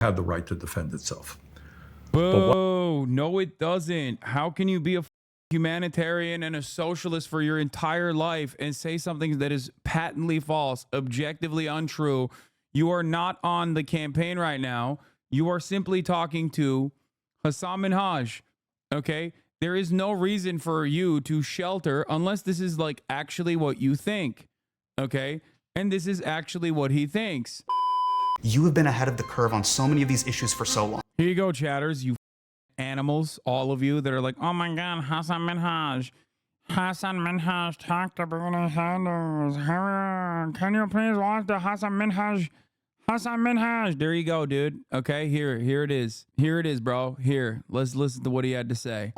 had the right to defend itself. Boo! No, it doesn't. How can you be a humanitarian and a socialist for your entire life and say something that is patently false, objectively untrue? You are not on the campaign right now. You are simply talking to Hasan Minhaj. Okay? There is no reason for you to shelter unless this is like actually what you think. Okay? And this is actually what he thinks. You have been ahead of the curve on so many of these issues for so long. Here you go, chatters, you animals, all of you that are like, oh my God, Hasan Minhaj. Hasan Minhaj talked to Bernie Sanders. Can you please watch the Hasan Minhaj? Hasan Minhaj. There you go, dude. Okay, here it is. Here it is, bro. Here, let's listen to what he had to say.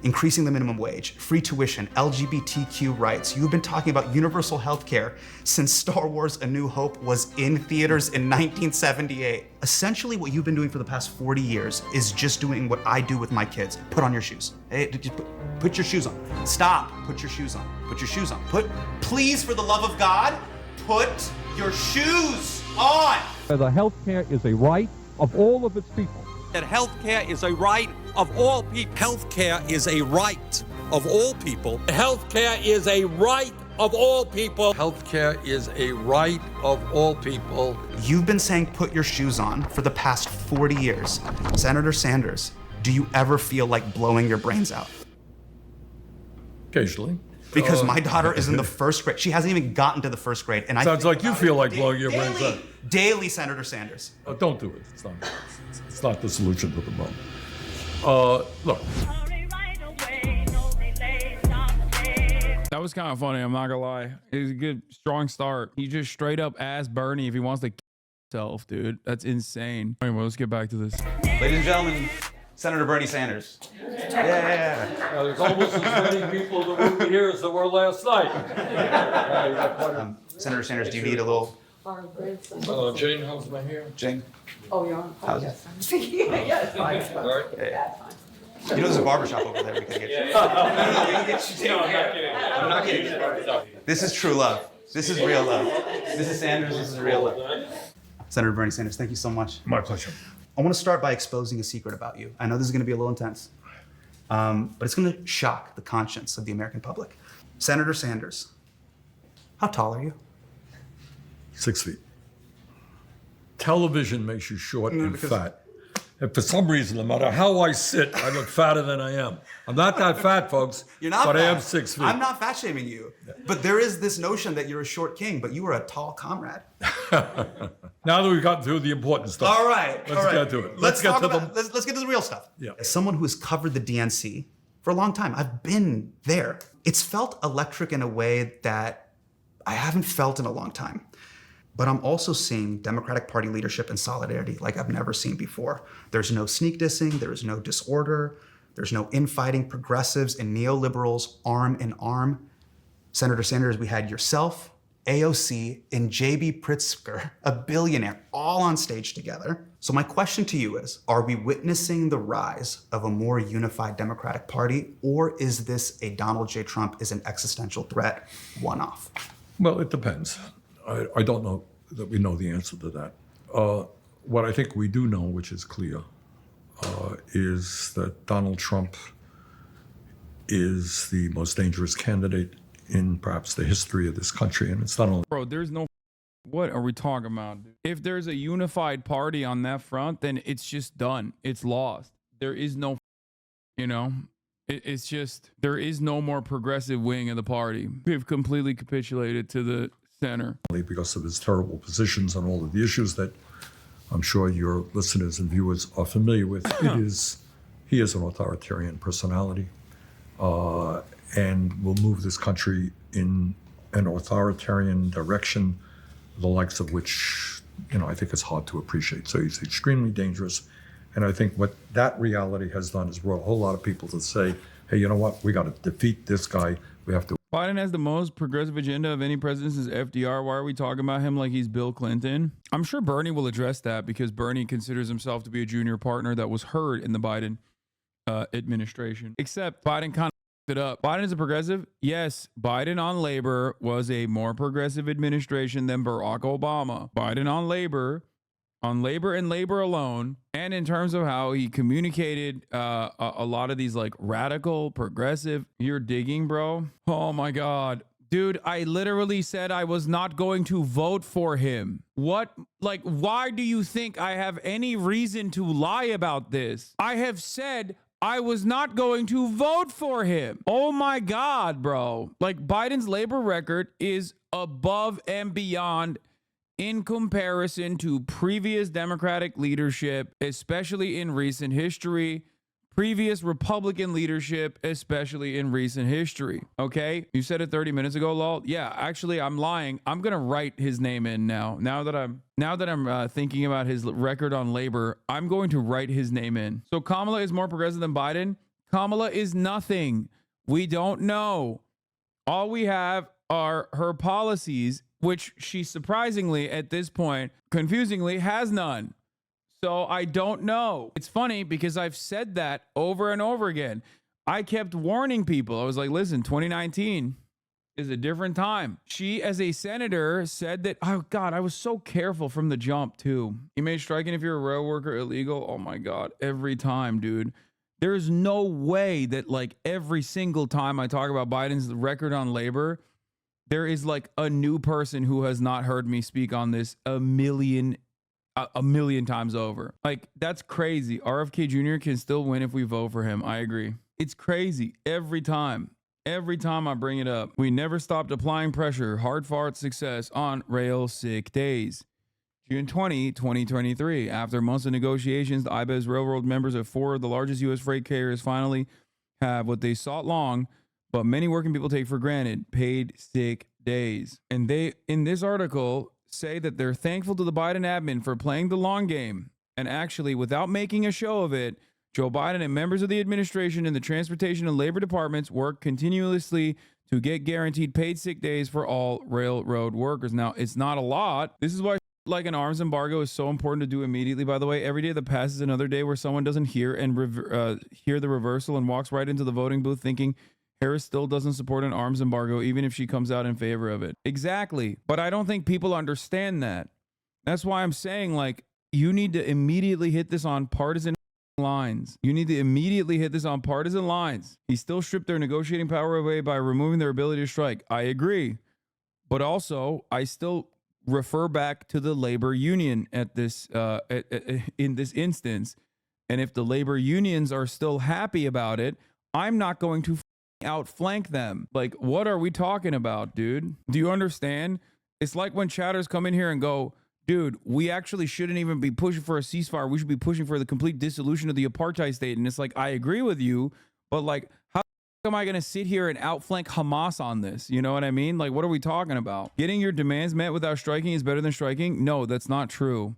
Increasing the minimum wage, free tuition, LGBTQ rights. You've been talking about universal health care since Star Wars A New Hope was in theaters in 1978. Essentially, what you've been doing for the past 40 years is just doing what I do with my kids. Put on your shoes. Hey, just put your shoes on. Stop. Put your shoes on. Put your shoes on. Please, for the love of God, put your shoes on. The health care is a right of all of its people. That health care is a right of all people. Health care is a right of all people. Health care is a right of all people. Health care is a right of all people. You've been saying put your shoes on for the past 40 years. Senator Sanders, do you ever feel like blowing your brains out? Occasionally. Because my daughter is in the first grade. She hasn't even gotten to the first grade. And Sounds like you feel like blowing your brains out. Daily, Senator Sanders. Don't do it. It's not the solution to the problem. Look. That was kind of funny, I'm not gonna lie. It was a good, strong start. He just straight up asked Bernie if he wants to kill himself, dude. That's insane. Anyway, let's get back to this. Ladies and gentlemen, Senator Bernie Sanders. Yeah. There's almost as many people that will be here as there were last night. Senator Sanders, do you need a little... Jane, how's my hair? Jane? Oh, you're on? How's Yes. Yeah, it's fine. It's fine. All right. That's fine. You know there's a barbershop over there we could get you. No, I'm not kidding. I'm not kidding. This is true love. This is real love. This is Sanders, this is real love. Senator Bernie Sanders, thank you so much. My pleasure. I want to start by exposing a secret about you. I know this is going to be a little intense, but it's going to shock the conscience of the American public. Senator Sanders, how tall are you? 6 feet. Television makes you short and fat. And for some reason, no matter how I sit, I look fatter than I am. I'm not that fat, folks. You're not but fat. I am 6 feet. I'm not fat shaming you. But there is this notion that you're a short king, but you are a tall comrade. Now that we've gotten through the important stuff. All right. Let's get to it. Let's get to the real stuff. Yeah. As someone who has covered the DNC for a long time, I've been there. It's felt electric in a way that I haven't felt in a long time. But I'm also seeing Democratic Party leadership and solidarity like I've never seen before. There's no sneak dissing, there is no disorder, there's no infighting. Progressives and neoliberals arm in arm. Senator Sanders, we had yourself, AOC, and JB Pritzker, a billionaire, all on stage together. So my question to you is, are we witnessing the rise of a more unified Democratic Party, or is this a Donald J. Trump is an existential threat one-off? Well, it depends. I don't know that we know the answer to that. What I think we do know, which is clear, is that Donald Trump is the most dangerous candidate in perhaps the history of this country. And it's not only... Bro, there's no... What are we talking about, dude? If there's a unified party on that front, then it's just done. It's lost. There is no... You know? It's just... There is no more progressive wing of the party. We've completely capitulated to the center. Because of his terrible positions on all of the issues that I'm sure your listeners and viewers are familiar with. He is an authoritarian personality and will move this country in an authoritarian direction, the likes of which, I think it's hard to appreciate. So he's extremely dangerous. And I think what that reality has done is brought a whole lot of people to say, hey, you know what? We got to defeat this guy. We have to. Biden has the most progressive agenda of any president since FDR. Why are we talking about him like he's Bill Clinton? I'm sure Bernie will address that because Bernie considers himself to be a junior partner that was heard in the Biden administration. Except Biden kind of it up. Biden is a progressive? Yes. Biden on labor was a more progressive administration than Barack Obama. Biden on labor on labor and labor alone, and in terms of how he communicated a lot of these like radical, progressive, you're digging, bro. Oh my God. Dude, I literally said I was not going to vote for him. What? Like, why do you think I have any reason to lie about this? I have said I was not going to vote for him. Oh my God, bro. Like, Biden's labor record is above and beyond in comparison to previous Democratic leadership, especially in recent history. Previous Republican leadership, especially in recent history. Okay, you said it 30 minutes ago, lol. Yeah, actually, I'm lying. I'm gonna write his name in now. Now that I'm thinking about his record on labor, I'm going to write his name in. So Kamala is more progressive than Biden. Kamala is nothing. We don't know. All we have are her policies, which she surprisingly, at this point, confusingly, has none. So I don't know. It's funny because I've said that over and over again. I kept warning people. I was like, listen, 2019 is a different time. She, as a senator, said that, oh God, I was so careful from the jump too. You made striking if you're a rail worker illegal. Oh my God, every time, dude. There's no way that like every single time I talk about Biden's record on labor, there is like a new person who has not heard me speak on this a million times over. Like, that's crazy. RFK Jr. can still win if we vote for him. I agree. It's crazy every time. Every time I bring it up. We never stopped applying pressure. Hard fought success on rail sick days. June 20, 2023. After months of negotiations, the IBES Railroad members of 4 of the largest U.S. freight carriers finally have what they sought long, but many working people take for granted: paid sick days. And they, in this article, say that they're thankful to the Biden admin for playing the long game. And actually, without making a show of it, Joe Biden and members of the administration in the transportation and labor departments work continuously to get guaranteed paid sick days for all railroad workers. Now, it's not a lot. This is why like an arms embargo is so important to do immediately, by the way. Every day that passes another day where someone doesn't hear the reversal and walks right into the voting booth thinking Harris still doesn't support an arms embargo, even if she comes out in favor of it. Exactly. But I don't think people understand that. That's why I'm saying, like, you need to immediately hit this on partisan lines. You need to immediately hit this on partisan lines. He still stripped their negotiating power away by removing their ability to strike. I agree. But also, I still refer back to the labor union at this in this instance. And if the labor unions are still happy about it, I'm not going to outflank them. Like, what are we talking about, dude? Do you understand? It's like when chatters come in here and go, dude, we actually shouldn't even be pushing for a ceasefire. We should be pushing for the complete dissolution of the apartheid state. And it's like, I agree with you, but like, how am I going to sit here and outflank Hamas on this? You know what I mean? Like, what are we talking about? Getting your demands met without striking is better than striking? No, that's not true.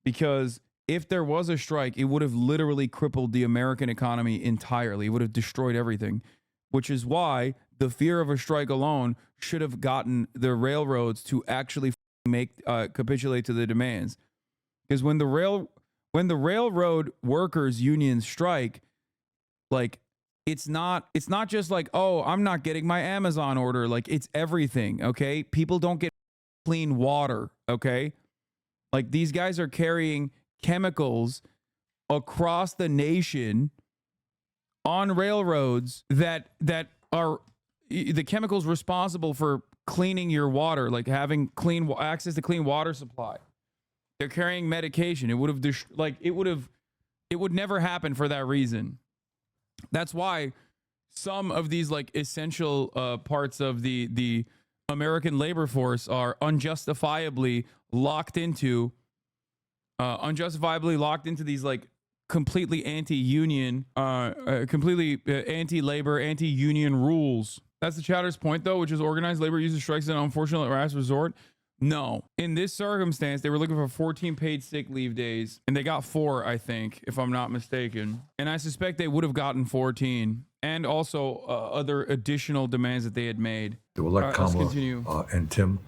Because if there was a strike, it would have literally crippled the American economy entirely. It would have destroyed everything. Which is why the fear of a strike alone should have gotten the railroads to actually capitulate to the demands. Because when the railroad workers unions strike, like, it's not just like, oh, I'm not getting my Amazon order. Like, it's everything. Okay, people don't get clean water. Okay, like, these guys are carrying chemicals across the nation on railroads that are the chemicals responsible for cleaning your water, like having clean access to clean water supply. They're carrying medication. It would never happen for that reason. That's why some of these like essential parts of the American labor force are unjustifiably locked into these like completely anti-union, completely anti-labor, anti-union rules. That's the chatter's point, though, which is organized labor uses strikes as an unfortunate last resort. No. In this circumstance, they were looking for 14 paid sick leave days, and they got 4, I think, if I'm not mistaken. And I suspect they would have gotten 14, and also other additional demands that they had made. They will let Kamala and Tim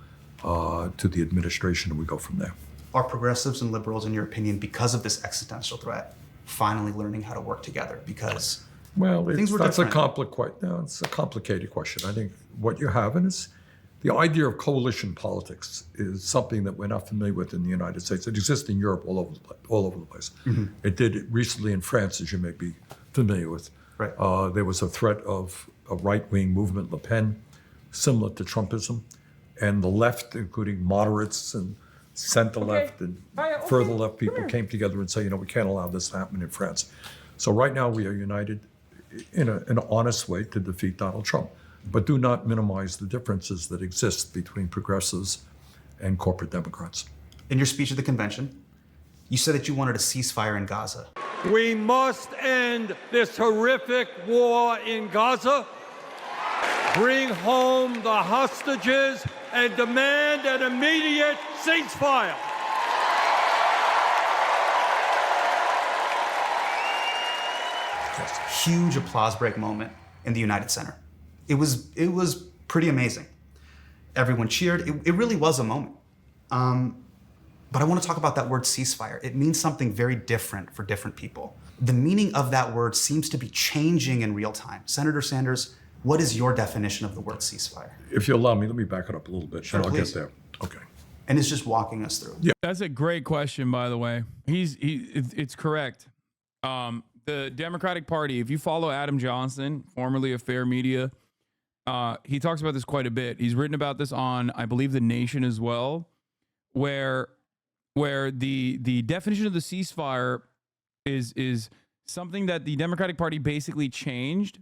to the administration, and we go from there. Are progressives and liberals, in your opinion, because of this existential threat, finally learning how to work together? Because well, things were that's different. it's a complicated question. I think what you're having is The idea of coalition politics is something that we're not familiar with in the United States. It exists in Europe all over the place. It did recently in France, as you may be familiar with. Right. There was a threat of a right-wing movement, Le Pen, similar to Trumpism, and the left, including moderates and center-left and further left people came together and say, we can't allow this to happen in France. So right now we are united in an honest way to defeat Donald Trump. But do not minimize the differences that exist between progressives and corporate Democrats. In your speech at the convention, you said that you wanted a ceasefire in Gaza. We must end this horrific war in Gaza, bring home the hostages, and demand an immediate ceasefire. Huge applause break moment in the United Center. It was pretty amazing. Everyone cheered. It really was a moment. But I want to talk about that word ceasefire. It means something very different for different people. The meaning of that word seems to be changing in real time. Senator Sanders, what is your definition of the word ceasefire? If you allow me, let me back it up a little bit, Sure, and I'll please. get there. Okay. And it's just walking us through. Yeah. That's a great question, by the way. It's correct. The Democratic Party, if you follow Adam Johnson, formerly of Fair Media, he talks about this quite a bit. He's written about this on, I believe, The Nation as well, where the definition of the ceasefire is something that the Democratic Party basically changed.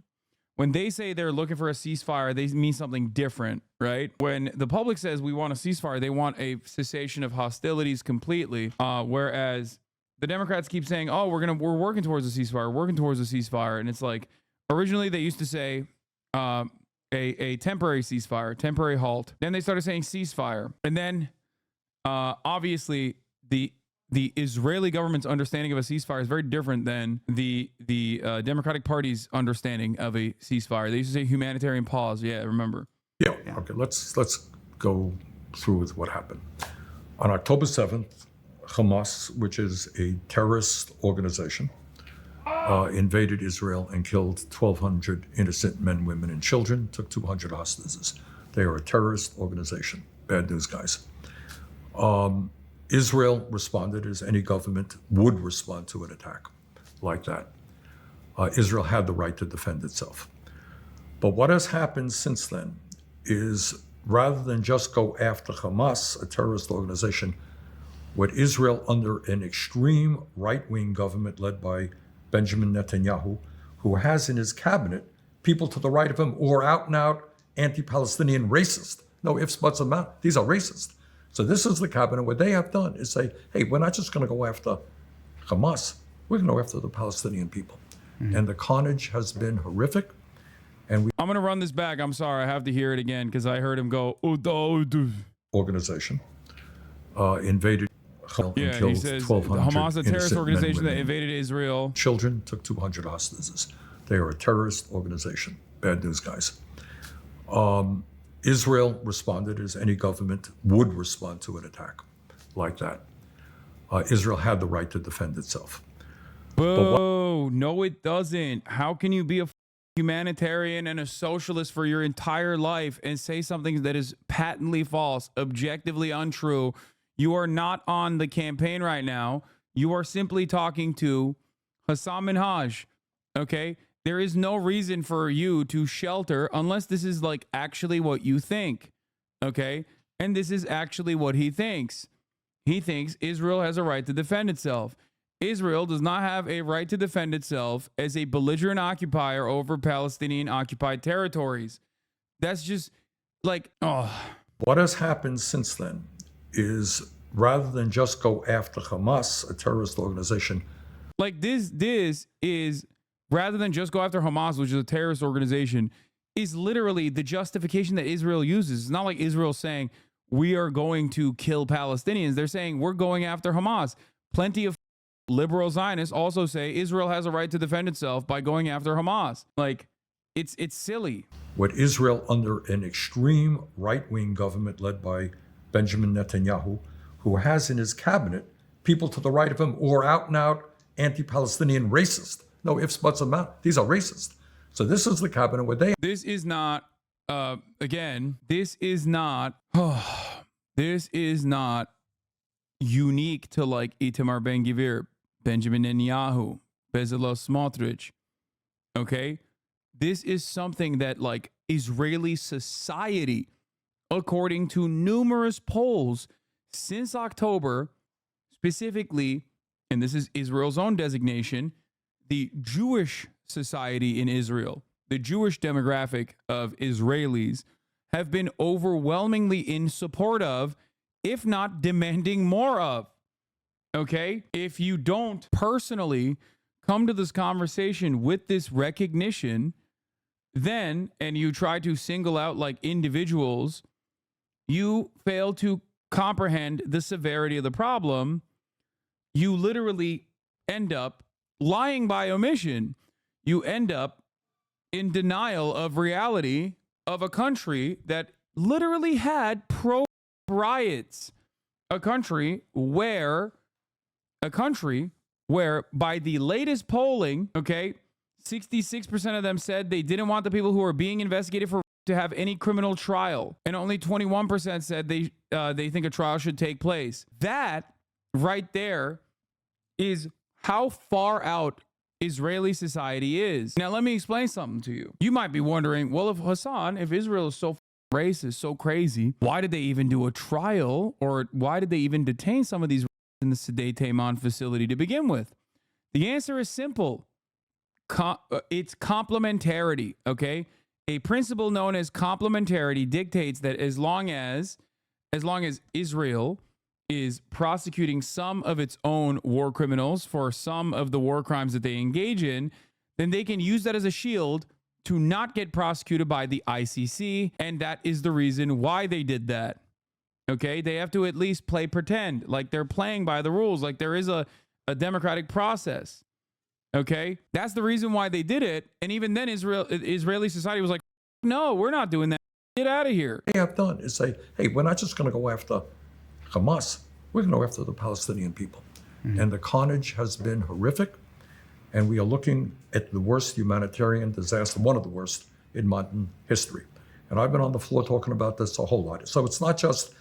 When they say they're looking for a ceasefire, they mean something different, right? When the public says we want a ceasefire, they want a cessation of hostilities completely, whereas the Democrats keep saying, "Oh, we're working towards a ceasefire," and it's like originally they used to say a temporary ceasefire, temporary halt. Then they started saying ceasefire, and then obviously the Israeli government's understanding of a ceasefire is very different than the Democratic Party's understanding of a ceasefire. They used to say humanitarian pause. Yeah, remember? Yeah. Okay. Let's go through with what happened. On October 7th, Hamas, which is a terrorist organization, invaded Israel and killed 1,200 innocent men, women, and children, took 200 hostages. They are a terrorist organization. Bad news, guys. Israel responded as any government would respond to an attack like that. Israel had the right to defend itself. But what has happened since then is rather than just go after Hamas, a terrorist organization, what Israel, under an extreme right-wing government led by Benjamin Netanyahu, who has in his cabinet people to the right of him who are out and out anti-Palestinian racist. No ifs, buts, and matter. These are racist. So this is the cabinet. What they have done is say, hey, we're not just going to go after Hamas. We're going to go after the Palestinian people. And the carnage has been horrific. And I'm going to run this back. I'm sorry. I have to hear it again because I heard him go, organization invaded and yeah, killed he says 1,200 Hamas, a terrorist innocent men, organization that women, invaded Israel. children, took 200 hostages. They are a terrorist organization. Bad news, guys. Israel responded as any government would respond to an attack like that. Israel had the right to defend itself. Boo! No, it doesn't. How can you be a humanitarian and a socialist for your entire life and say something that is patently false, objectively untrue? You are not on the campaign right now. You are simply talking to Hasan Minhaj. Okay? There is no reason for you to shelter unless this is like actually what you think. Okay? And this is actually what he thinks. He thinks Israel has a right to defend itself. Israel does not have a right to defend itself as a belligerent occupier over Palestinian occupied territories. That's just like, oh. What has happened since then is rather than just go after Hamas, a terrorist organization. Like this is rather than just go after Hamas, which is a terrorist organization, is literally the justification that Israel uses. It's not like Israel saying we are going to kill Palestinians. They're saying we're going after Hamas. Plenty of liberal Zionists also say Israel has a right to defend itself by going after Hamas. Like, it's silly. What Israel, under an extreme right-wing government led by Benjamin Netanyahu, who has in his cabinet people to the right of him who are out and out anti-Palestinian racist. No ifs, buts, and matter. These are racist. So this is the cabinet where they... This is not again, this is not unique to like Itamar Ben-Gvir, Benjamin Netanyahu, Bezalel Smotrich. Okay, this is something that like Israeli society, according to numerous polls since October, specifically, and this is Israel's own designation, the Jewish society in Israel, the Jewish demographic of Israelis, have been overwhelmingly in support of, if not demanding more of. Okay? If you don't personally come to this conversation with this recognition, then, and you try to single out like individuals, you fail to comprehend the severity of the problem. You literally end up lying by omission. You end up in denial of reality of a country that literally had pro riots, a country where by the latest polling, okay, 66% of them said they didn't want the people who are being investigated for to have any criminal trial, and only 21% said they think a trial should take place. That right there is how far out Israeli society is. Now, let me explain something to you. You might be wondering, well, if Israel is so racist, so crazy, why did they even do a trial, or why did they even detain some of these in the Sdei Taman facility to begin with? The answer is simple. It's complementarity, okay? A principle known as complementarity dictates that as long as Israel is prosecuting some of its own war criminals for some of the war crimes that they engage in, then they can use that as a shield to not get prosecuted by the ICC, and that is the reason why they did that. Okay? They have to at least play pretend, like they're playing by the rules, like there is a democratic process. Okay? That's the reason why they did it, and even then Israeli society was like, no, we're not doing that. Get out of here. They have done is say, hey, we're not just going to go after Hamas, we're going to go after the Palestinian people. And the carnage has been horrific, and we are looking at the worst humanitarian disaster, one of the worst in modern history. And I've been on the floor talking about this a whole lot. So it's not just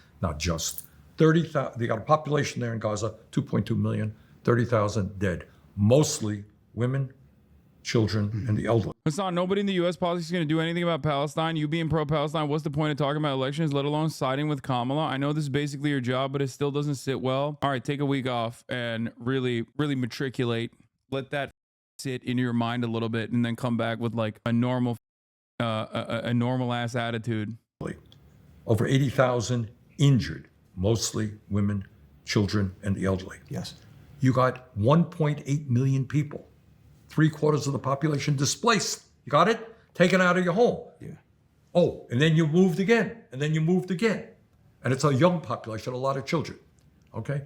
30,000, they got a population there in Gaza, 2.2 million, 30,000 dead, mostly women, children, and the elderly. Hasan, nobody in the U.S. politics is going to do anything about Palestine. You being pro-Palestine, what's the point of talking about elections, let alone siding with Kamala? I know this is basically your job, but it still doesn't sit well. All right, take a week off and really, really matriculate. Let that sit in your mind a little bit, and then come back with like a normal ass attitude. Over 80,000 injured, mostly women, children, and the elderly. Yes. You got 1.8 million people, 3/4 of the population displaced. You got it? Taken out of your home. Yeah. Oh, and then you moved again, and then you moved again. And it's a young population, a lot of children. Okay?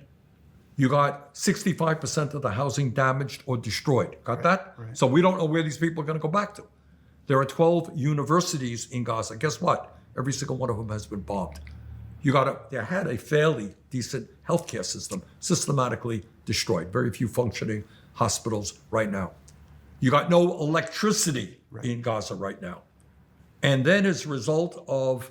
You got 65% of the housing damaged or destroyed. Got that? Right. So we don't know where these people are going to go back to. There are 12 universities in Gaza. Guess what? Every single one of them has been bombed. They had a fairly decent healthcare system, systematically destroyed. Very few functioning hospitals right now. You got no electricity in Gaza right now. And then as a result of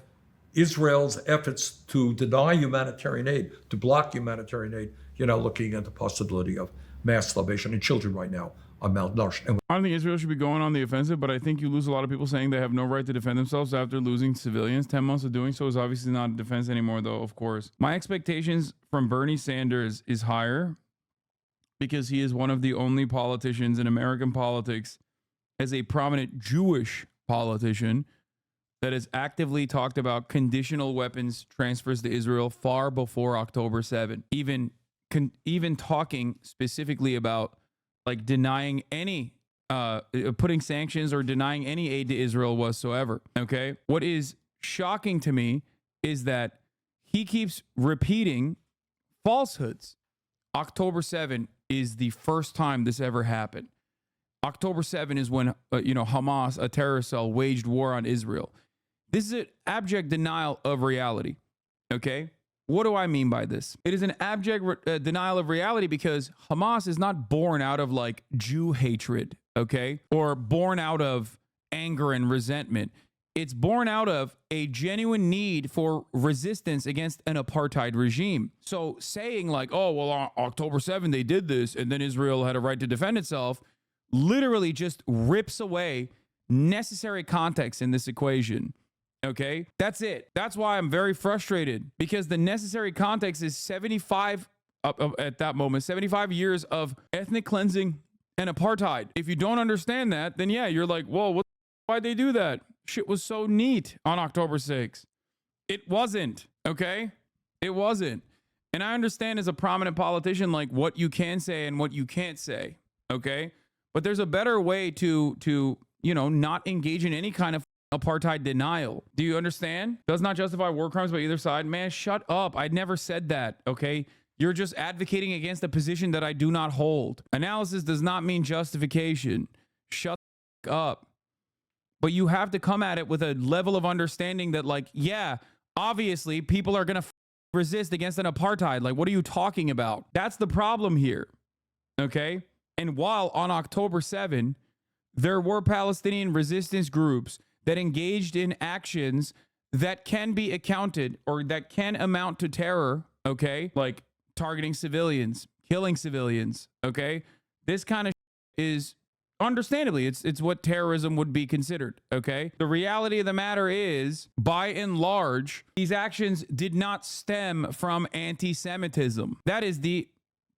Israel's efforts to deny humanitarian aid, to block humanitarian aid, you're now looking at the possibility of mass starvation, and children right now are malnourished. And I don't think Israel should be going on the offensive, but I think you lose a lot of people saying they have no right to defend themselves after losing civilians. 10 months of doing so is obviously not a defense anymore, though, of course. My expectations from Bernie Sanders is higher because he is one of the only politicians in American politics, as a prominent Jewish politician, that has actively talked about conditional weapons transfers to Israel far before October 7. Even talking specifically about like denying any, putting sanctions or denying any aid to Israel whatsoever. Okay. What is shocking to me is that he keeps repeating falsehoods. October 7 is the first time this ever happened. October 7 is when, Hamas, a terrorist cell, waged war on Israel. This is an abject denial of reality. Okay. What do I mean by this? It is an abject denial of reality because Hamas is not born out of like Jew hatred, okay? Or born out of anger and resentment. It's born out of a genuine need for resistance against an apartheid regime. So saying like, oh, well, on October 7th, they did this, and then Israel had a right to defend itself, literally just rips away necessary context in this equation. Okay, that's it. That's why I'm very frustrated, because the necessary context is 75 at that moment, 75 years of ethnic cleansing and apartheid. If you don't understand that, then yeah, you're like, whoa, why'd they do that? Shit was so neat on October 6th. It wasn't, okay? It wasn't. And I understand as a prominent politician, like what you can say and what you can't say, okay? But there's a better way to not engage in any kind of apartheid denial. Do you understand? Does not justify war crimes by either side. Man, shut up. I never said that, okay? You're just advocating against a position that I do not hold. Analysis does not mean justification. Shut the up. But you have to come at it with a level of understanding that, like, yeah, obviously people are going to resist against an apartheid. Like, what are you talking about? That's the problem here. Okay? And while on October 7, there were Palestinian resistance groups that engaged in actions that can be accounted or that can amount to terror, okay? Like targeting civilians, killing civilians, okay? This kind of is understandably, it's what terrorism would be considered, okay? The reality of the matter is, by and large, these actions did not stem from anti-Semitism. That is the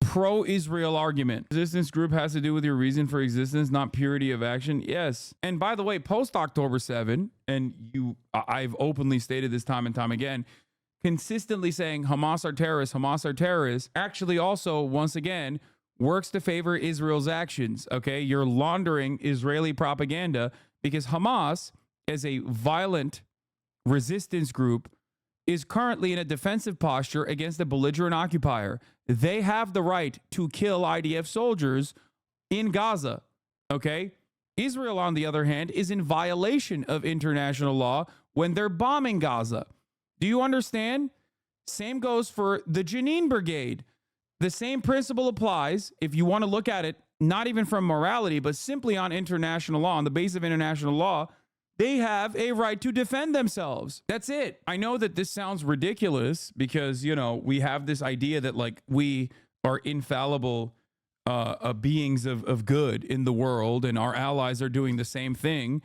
pro-Israel argument. Resistance group has to do with your reason for existence, not purity of action. Yes. And by the way, post October 7, and I've openly stated this time and time again, consistently saying Hamas are terrorists, actually also, once again, works to favor Israel's actions. Okay. You're laundering Israeli propaganda because Hamas, as a violent resistance group, is currently in a defensive posture against a belligerent occupier. They have the right to kill IDF soldiers in Gaza. Okay. Israel, on the other hand, is in violation of international law when they're bombing Gaza. Do you understand? Same goes for the Jenin Brigade. The same principle applies if you want to look at it, not even from morality, but simply on international law, on the base of international law. They have a right to defend themselves. That's it. I know that this sounds ridiculous because, we have this idea that like we are infallible beings of good in the world and our allies are doing the same thing,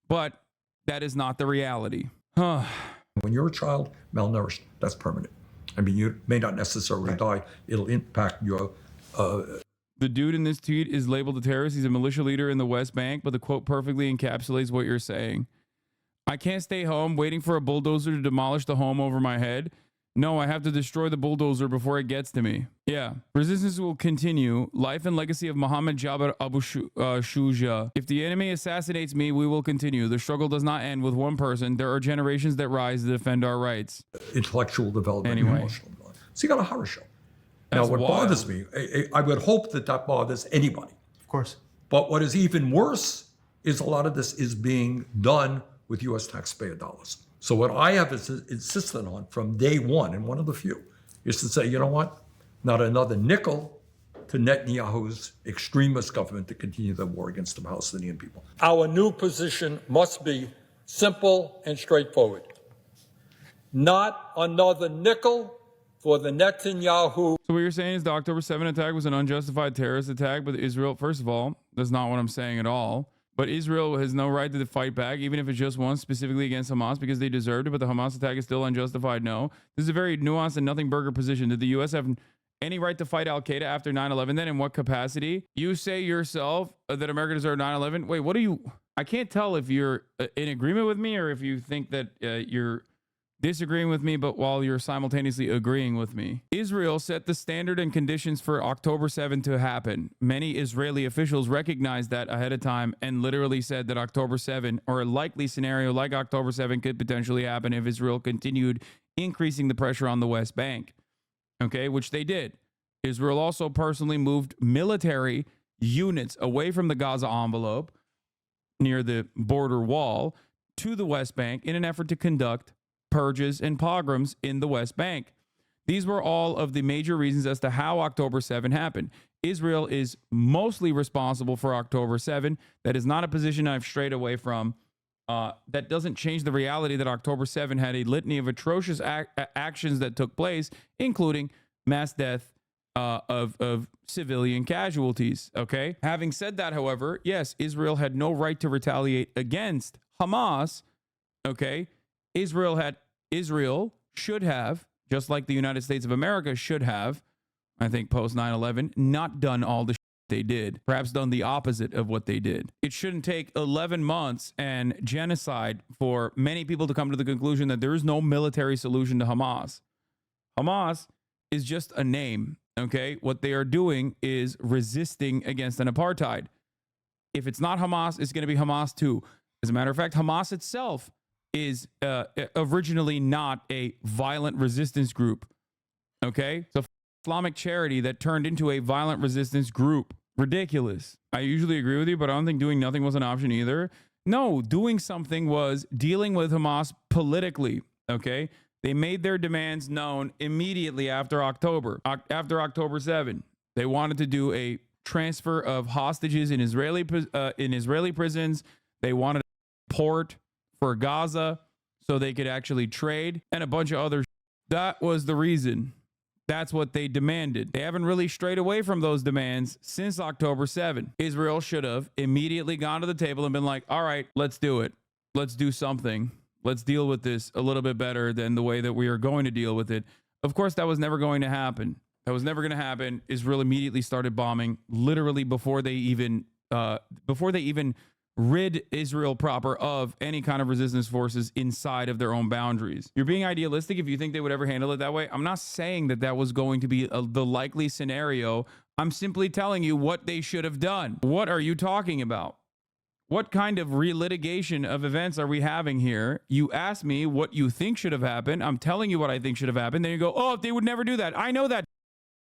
but that is not the reality. When you're a child, malnourished, that's permanent. I mean, you may not necessarily die. It'll impact your... The dude in this tweet is labeled a terrorist. He's a militia leader in the West Bank, but the quote perfectly encapsulates what you're saying. I can't stay home waiting for a bulldozer to demolish the home over my head. No, I have to destroy the bulldozer before it gets to me. Yeah. Resistance will continue. Life and legacy of Muhammad Jabir Abu Shuja. If the enemy assassinates me, we will continue. The struggle does not end with one person. There are generations that rise to defend our rights. Intellectual development. Anyway. Emotional development. So you got a horror show. That's now, what wild. bothers me, I would hope that bothers anybody. Of course. But what is even worse is a lot of this is being done with U.S. taxpayer dollars. So what I have insisted on from day one, and one of the few, is to say, you know what? Not another nickel to Netanyahu's extremist government to continue the war against the Palestinian people. Our new position must be simple and straightforward. Not another nickel for the Netanyahu. So what you're saying is the October 7 attack was an unjustified terrorist attack, but Israel, first of all, that's not what I'm saying at all. But Israel has no right to fight back, even if it's just one, specifically against Hamas, because they deserved it. But the Hamas attack is still unjustified. No. This is a very nuanced and nothing burger position. Did the U.S. have any right to fight Al-Qaeda after 9/11? Then in what capacity? You say yourself that America deserved 9/11. Wait, what are you? I can't tell if you're in agreement with me or if you think that you're disagreeing with me, but while you're simultaneously agreeing with me. Israel set the standard and conditions for October 7 to happen. Many Israeli officials recognized that ahead of time and literally said that October 7 or a likely scenario like October 7 could potentially happen if Israel continued increasing the pressure on the West Bank. Okay, which they did. Israel also personally moved military units away from the Gaza envelope near the border wall to the West Bank in an effort to conduct purges and pogroms in the West Bank. These were all of the major reasons as to how October 7 happened. Israel is mostly responsible for October 7. That is not a position I've strayed away from that doesn't change the reality that October 7 had a litany of atrocious actions that took place, including mass death of civilian casualties. Okay. Having said that, however, yes, Israel had no right to retaliate against Hamas. Okay. Israel should have, just like the United States of America should have, I think post 9/11, not done all the they did, perhaps done the opposite of what they did. It shouldn't take 11 months and genocide for many people to come to the conclusion that there is no military solution to Hamas. Hamas is just a name, okay? What they are doing is resisting against an apartheid. If it's not Hamas, it's going to be Hamas too. As a matter of fact, Hamas itself is originally not a violent resistance group, okay? So Islamic charity that turned into a violent resistance group. Ridiculous. I usually agree with you, but I don't think doing nothing was an option either. No, doing something was dealing with Hamas politically, okay? They made their demands known immediately after October 7. They wanted to do a transfer of hostages in Israeli prisons. They wanted a port for Gaza so they could actually trade and a bunch of other. That was the reason. That's what they demanded. They haven't really strayed away from those demands since October 7. Israel should have immediately gone to the table and been like, all right, let's do it. Let's do something. Let's deal with this a little bit better than the way that we are going to deal with it. Of course, that was never going to happen. That was never going to happen. Israel immediately started bombing literally before they even rid Israel proper of any kind of resistance forces inside of their own boundaries. You're being idealistic if you think they would ever handle it that way. I'm not saying that that was going to be the likely scenario. I'm simply telling you what they should have done. What are you talking about? What kind of relitigation of events are we having here? You ask me what you think should have happened. I'm telling you what I think should have happened. Then you go, oh, they would never do that. I know that.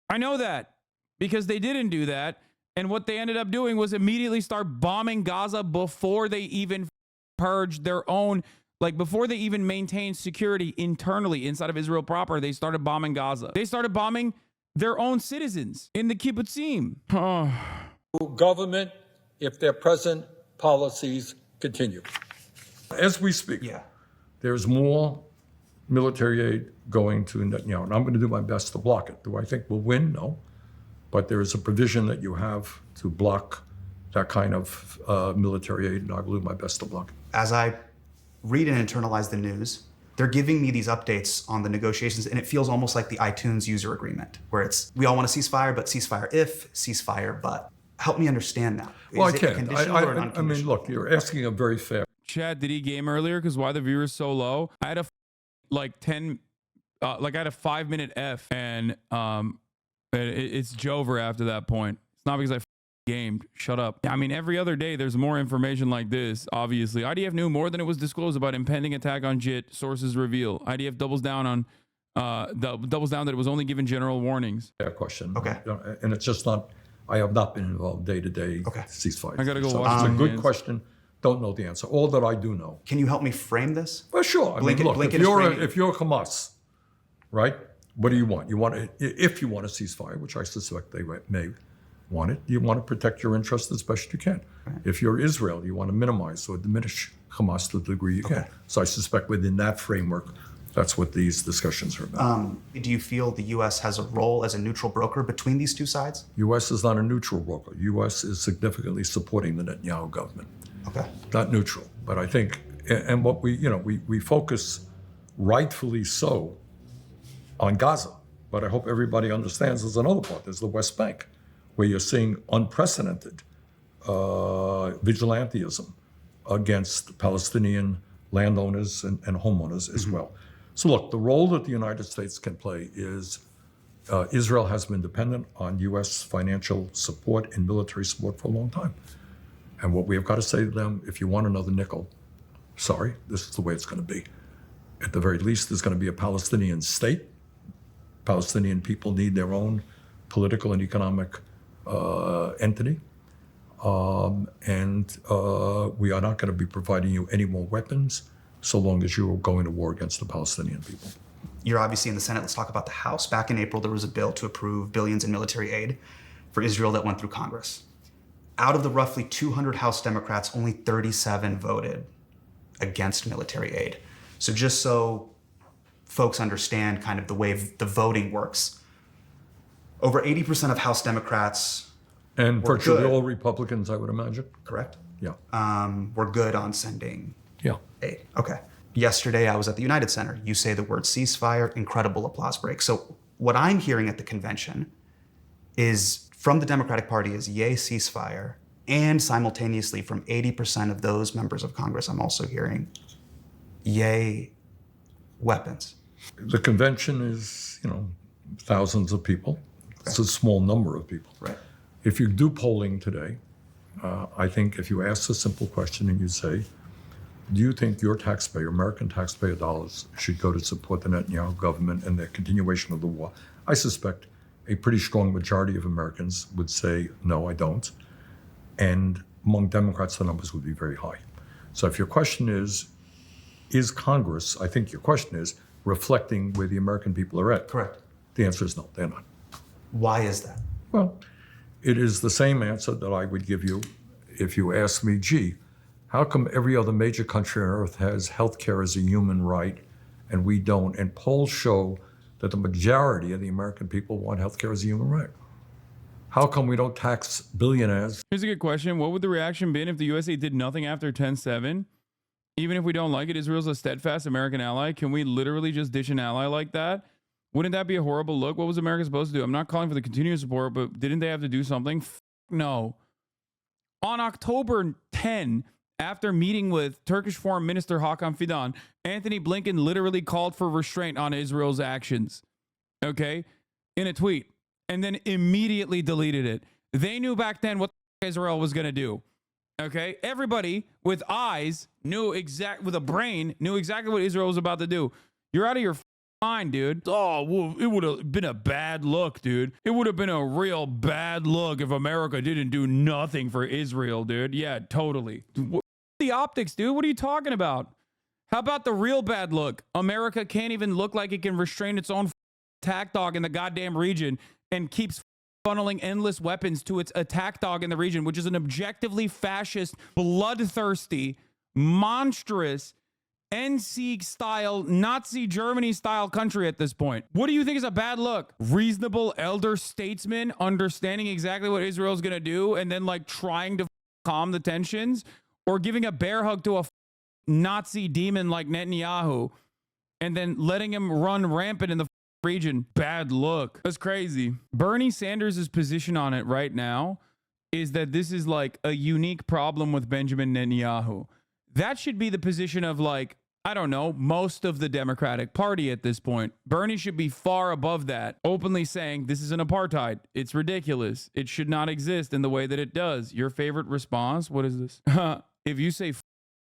I know that because they didn't do that. And what they ended up doing was immediately start bombing Gaza before they even purged their own, like before they even maintained security internally inside of Israel proper. They started bombing Gaza. They started bombing their own citizens in the kibbutzim. Government if their present policies continue. As we speak, there's more military aid going to Netanyahu, and I'm going to do my best to block it. Do I think we'll win? No. But there is a provision that you have to block that kind of military aid, and I will do my best to block it. As I read and internalize the news, they're giving me these updates on the negotiations, and it feels almost like the iTunes user agreement, where it's, we all want a ceasefire, but ceasefire if, ceasefire but. Help me understand that. Well, Is I it can't. conditional or an I mean, look, you're asking a very fair. Chad, did he game earlier? Because why the viewers so low? I had a I had a 5-minute F, and it's Jover after that point. It's not because I gamed. Shut up. I mean, every other day there's more information like this, obviously. IDF knew more than it was disclosed about impending attack on JIT, sources reveal. IDF doubles down on that it was only given general warnings. Yeah, question. Okay. And it's just not, I have not been involved day-to-day ceasefire. I gotta go so watch it's a good question. Don't know the answer. All that I do know. Can you help me frame this? Well, sure. I mean, look, if you're Hamas, right? What do you want? If you want a ceasefire, which I suspect they may want it, you want to protect your interests as best you can. Right. If you're Israel, you want to minimize or diminish Hamas to the degree you can. So I suspect within that framework, that's what these discussions are about. Do you feel the U.S. has a role as a neutral broker between these two sides? U.S. is not a neutral broker. U.S. is significantly supporting the Netanyahu government. Okay. Not neutral, but I think, and what we focus rightfully so on Gaza, but I hope everybody understands there's another part. There's the West Bank, where you're seeing unprecedented vigilantism against Palestinian landowners and homeowners as well. So look, the role that the United States can play is Israel has been dependent on U.S. financial support and military support for a long time. And what we have got to say to them, if you want another nickel, sorry, this is the way it's going to be. At the very least, there's going to be a Palestinian state. Palestinian people need their own political and economic entity. And we are not going to be providing you any more weapons so long as you are going to war against the Palestinian people. You're obviously in the Senate. Let's talk about the House. Back in April, there was a bill to approve billions in military aid for Israel that went through Congress. Out of the roughly 200 House Democrats, only 37 voted. against military aid. So just so folks understand kind of the way the voting works, over 80% of House Democrats, And virtually good. all Republicans, I would imagine. correct, Yeah. were good on sending Yeah. aid. Okay. Yesterday, I was at the United Center. You say the word ceasefire, incredible applause break. So what I'm hearing at the convention is from the Democratic Party is yay ceasefire, and simultaneously from 80% of those members of Congress, I'm also hearing yay weapons. The convention is, thousands of people. It's a small number of people. Right. If you do polling today, I think if you ask a simple question and you say, do you think your taxpayer, American taxpayer dollars, should go to support the Netanyahu government and the continuation of the war? I suspect a pretty strong majority of Americans would say, no, I don't. And among Democrats, the numbers would be very high. So if your question is Congress, I think your question is, reflecting where the American people are at? Correct. The answer is no, they're not. Why is that? Well, it is the same answer that I would give you if you asked me, gee, how come every other major country on earth has healthcare as a human right and we don't? And polls show that the majority of the American people want healthcare as a human right. How come we don't tax billionaires? Here's a good question. What would the reaction been if the USA did nothing after 10/7? Even if we don't like it, Israel's a steadfast American ally. Can we literally just ditch an ally like that? Wouldn't that be a horrible look? What was America supposed to do? I'm not calling for the continued support, but didn't they have to do something? No. On October 10, after meeting with Turkish Foreign Minister Hakan Fidan, Anthony Blinken literally called for restraint on Israel's actions, okay, in a tweet, and then immediately deleted it. They knew back then what Israel was going to do, okay? Everybody with eyes with a brain knew exactly what Israel was about to do. You're out of your mind, dude. Oh, well, it would have been a bad look, dude. It would have been a real bad look if America didn't do nothing for Israel, dude. Yeah, totally. The optics, dude. What are you talking about? How about the real bad look? America can't even look like it can restrain its own attack dog in the goddamn region and keeps funneling endless weapons to its attack dog in the region, which is an objectively fascist, bloodthirsty, monstrous, NC-style, Nazi Germany-style country at this point. What do you think is a bad look? Reasonable elder statesmen understanding exactly what Israel's going to do and then like trying to calm the tensions? Or giving a bear hug to a Nazi demon like Netanyahu and then letting him run rampant in the region? Bad look. That's crazy. Bernie Sanders' position on it right now is that this is like a unique problem with Benjamin Netanyahu. That should be the position of like, I don't know, most of the Democratic Party at this point. Bernie should be far above that, openly saying this is an apartheid. It's ridiculous. It should not exist in the way that it does. Your favorite response? What is this? If you say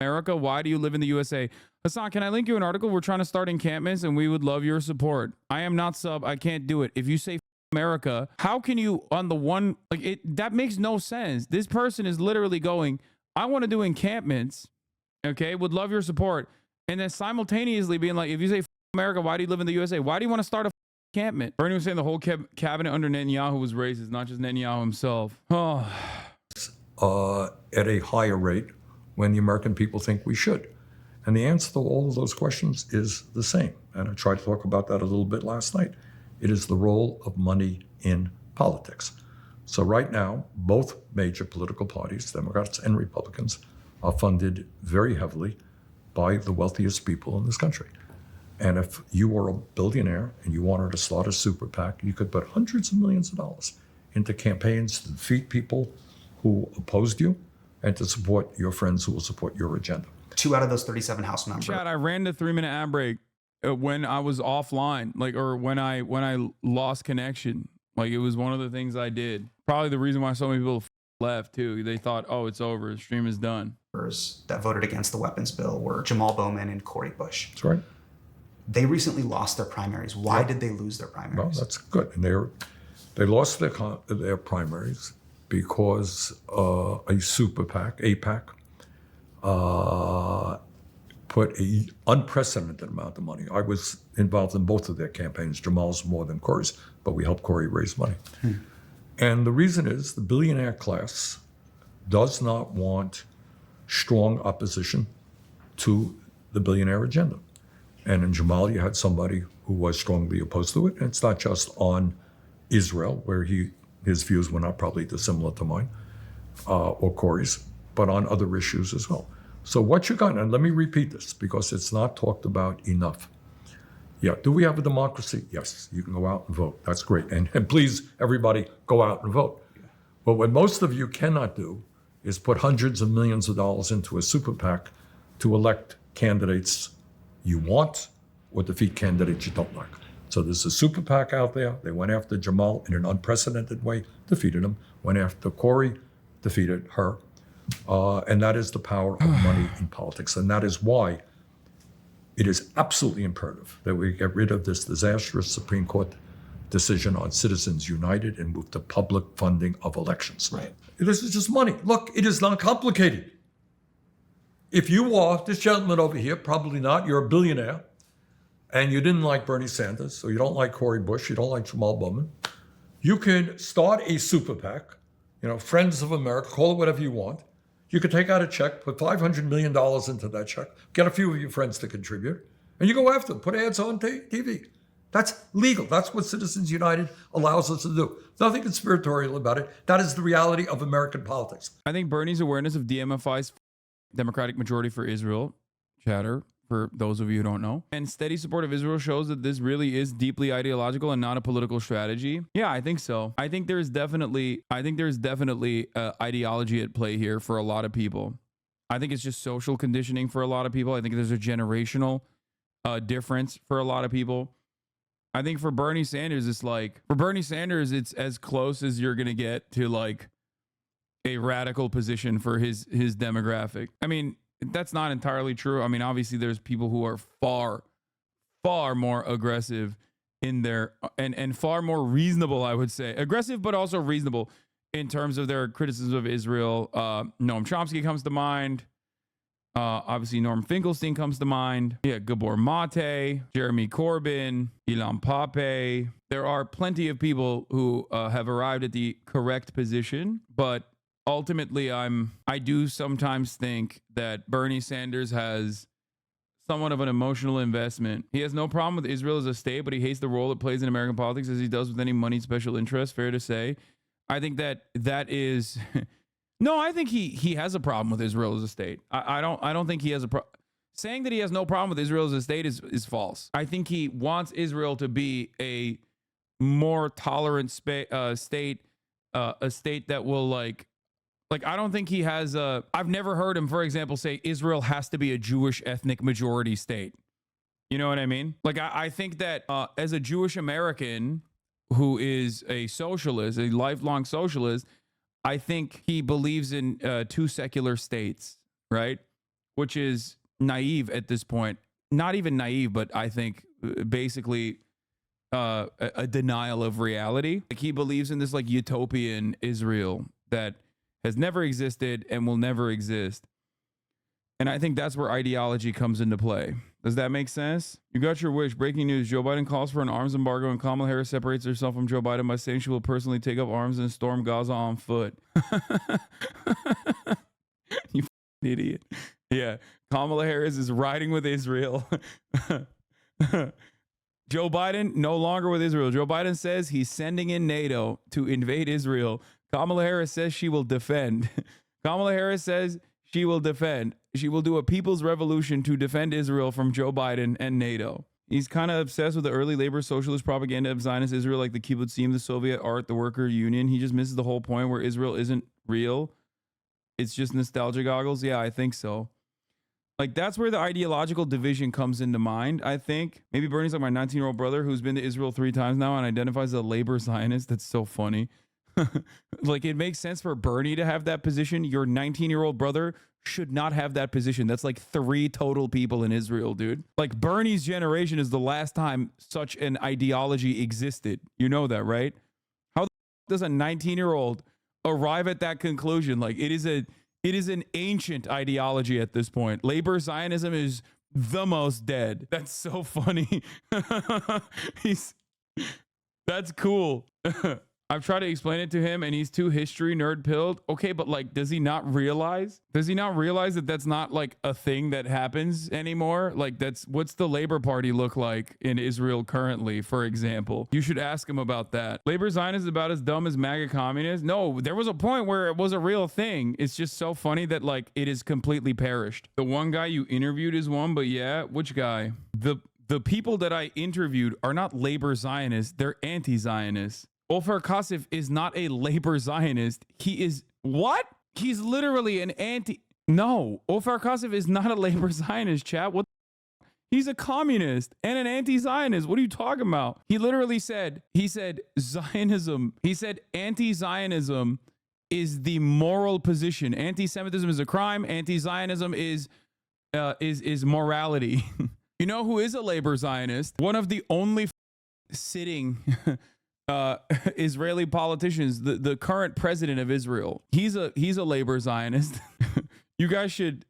America, why do you live in the USA? Hasan, can I link you an article? We're trying to start encampments and we would love your support. I am not sub. I can't do it. If you say America, how can you on the one, like it, that makes no sense. This person is literally going, I want to do encampments. Okay. Would love your support. And then simultaneously being like, if you say America, why do you live in the USA? Why do you want to start a encampment? Bernie was saying the whole cabinet under Netanyahu was racist, not just Netanyahu himself. Oh. At a higher rate when the American people think we should. And the answer to all of those questions is the same. And I tried to talk about that a little bit last night. It is the role of money in politics. So right now, both major political parties, Democrats and Republicans, are funded very heavily by the wealthiest people in this country. And if you were a billionaire and you wanted to start a super PAC, you could put hundreds of millions of dollars into campaigns to defeat people who opposed you and to support your friends who will support your agenda. 2 out of those 37 House members. Chad, I ran the 3-minute ad break when I was offline, like, or when I lost connection. Like, it was one of the things I did. Probably the reason why so many people left too. They thought, oh, it's over. The stream is done. That voted against the weapons bill were Jamal Bowman and Cori Bush. That's right. They recently lost their primaries. Why did they lose their primaries? Well, that's good. And they lost their primaries because a super PAC, AIPAC, put an unprecedented amount of money. I was involved in both of their campaigns. Jamal's more than Cori's, but we helped Cori raise money. And the reason is the billionaire class does not want strong opposition to the billionaire agenda. And in Jamal, you had somebody who was strongly opposed to it. And it's not just on Israel, where his views were not probably dissimilar to mine or Corey's, but on other issues as well. So what you got, and let me repeat this because it's not talked about enough. Yeah, do we have a democracy? Yes, you can go out and vote. That's great. And please, everybody, go out and vote. But what most of you cannot do is put hundreds of millions of dollars into a super PAC to elect candidates you want or defeat candidates you don't like. So there's a super PAC out there. They went after Jamal in an unprecedented way, defeated him. Went after Corey, defeated her. And that is the power of money in politics. And that is why it is absolutely imperative that we get rid of this disastrous Supreme Court decision on Citizens United and move to public funding of elections. Right. This is just money. Look, it is not complicated. If you are, this gentleman over here, probably not, you're a billionaire, and you didn't like Bernie Sanders, so you don't like Cory Bush, you don't like Jamal Bowman, you can start a super PAC, Friends of America, call it whatever you want. You could take out a check, put $500 million into that check, get a few of your friends to contribute, and you go after them, put ads on TV. That's legal. That's what Citizens United allows us to do. Nothing conspiratorial about it. That is the reality of American politics. I think Bernie's awareness of DMFI's Democratic Majority for Israel chatter, for those of you who don't know, and steady support of Israel shows that this really is deeply ideological and not a political strategy. Yeah, I think so. I think there's definitely ideology at play here for a lot of people. I think it's just social conditioning for a lot of people. I think there's a generational difference for a lot of people. I think for Bernie Sanders, it's as close as you're gonna get to like a radical position for his demographic. I mean, that's not entirely true. I mean, obviously there's people who are far more aggressive in their and far more reasonable, I would say. Aggressive, but also reasonable in terms of their criticism of Israel. Noam Chomsky comes to mind. Obviously Norm Finkelstein comes to mind. Yeah, Gabor Mate, Jeremy Corbyn, Ilan Pape. There are plenty of people who have arrived at the correct position, but ultimately, I do sometimes think that Bernie Sanders has somewhat of an emotional investment. He has no problem with Israel as a state, but he hates the role it plays in American politics as he does with any moneyed special interest. Fair to say. I think that is no. I think he has a problem with Israel as a state. I don't think he has a problem. Saying that he has no problem with Israel as a state is false. I think he wants Israel to be a more tolerant state, a state that will like I don't think he has I've never heard him, for example, say Israel has to be a Jewish ethnic majority state. You know what I mean? Like, I think that as a Jewish American who is a socialist, a lifelong socialist, I think he believes in two secular states, right? Which is naive at this point. Not even naive, but I think basically a denial of reality. Like, he believes in this like utopian Israel that has never existed and will never exist. And I think that's where ideology comes into play. Does that make sense? You got your wish. Breaking news. Joe Biden calls for an arms embargo and Kamala Harris separates herself from Joe Biden by saying she will personally take up arms and storm Gaza on foot. You idiot. Yeah. Kamala Harris is riding with Israel. Joe Biden no longer with Israel. Joe Biden says he's sending in NATO to invade Israel. Kamala Harris says she will defend. Kamala Harris says she will defend. She will do a people's revolution to defend Israel from Joe Biden and NATO. He's kind of obsessed with the early labor socialist propaganda of Zionist Israel, like the kibbutzim, the Soviet art, the worker union. He just misses the whole point where Israel isn't real. It's just nostalgia goggles. Yeah, I think so. Like, that's where the ideological division comes into mind, I think. Maybe Bernie's like my 19-year-old brother who's been to Israel 3 times now and identifies as a labor Zionist. That's so funny. Like, it makes sense for Bernie to have that position. Your 19-year-old brother should not have that position. That's like 3 total people in Israel, dude. Like, Bernie's generation is the last time such an ideology existed. You know that, right? How the does a 19-year-old arrive at that conclusion? Like, it is an ancient ideology at this point. Labor Zionism is the most dead. That's so funny. That's cool. I've tried to explain it to him and he's too history nerd pilled. Okay, but like, does he not realize? Does he not realize that that's not like a thing that happens anymore? Like what's the Labor Party look like in Israel currently, for example? You should ask him about that. Labor Zionist is about as dumb as MAGA communists. No, there was a point where it was a real thing. It's just so funny that like it is completely perished. The one guy you interviewed is one, but yeah, which guy? The people that I interviewed are not Labor Zionists, they're anti-Zionists. Ofer Kasif is not a Labor Zionist. He is what? He's literally an anti. No, Ofer Kasif is not a Labor Zionist, chat. What? He's a communist and an anti-Zionist. What are you talking about? He literally said, Zionism. He said anti-Zionism is the moral position. Anti-Semitism is a crime. Anti-Zionism is morality. You know who is a Labor Zionist? One of the only sitting Israeli politicians, the current president of Israel. He's a Labor Zionist. You guys should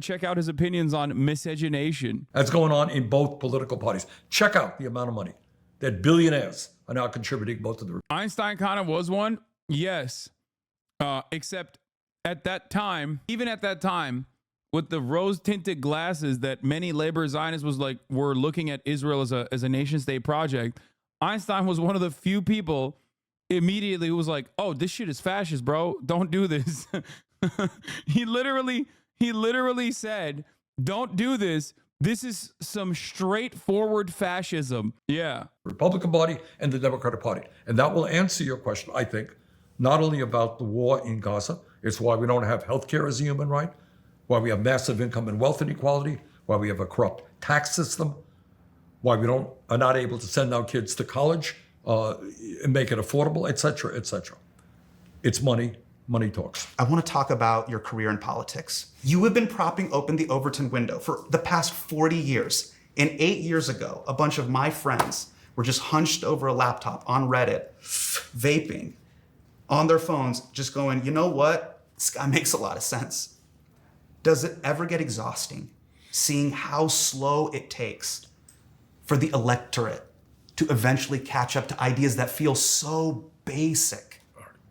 check out his opinions on miscegenation. That's going on in both political parties. Check out the amount of money that billionaires are now contributing both to the. Einstein kind of was one, yes, except at that time, even at that time, with the rose-tinted glasses that many Labor Zionists were looking at Israel as a nation-state project. Einstein was one of the few people immediately who was like, "Oh, this shit is fascist, bro. Don't do this." He literally said, "Don't do this. This is some straightforward fascism." Yeah. Republican Party and the Democratic Party. And that will answer your question, I think, not only about the war in Gaza, it's why we don't have health care as a human right, why we have massive income and wealth inequality, why we have a corrupt tax system, why we are not able to send our kids to college and make it affordable, et cetera, et cetera. It's money. Money talks. I want to talk about your career in politics. You have been propping open the Overton window for the past 40 years. And 8 years ago, a bunch of my friends were just hunched over a laptop on Reddit, vaping, on their phones, just going, you know what? This guy makes a lot of sense. Does it ever get exhausting seeing how slow it takes for the electorate to eventually catch up to ideas that feel so basic?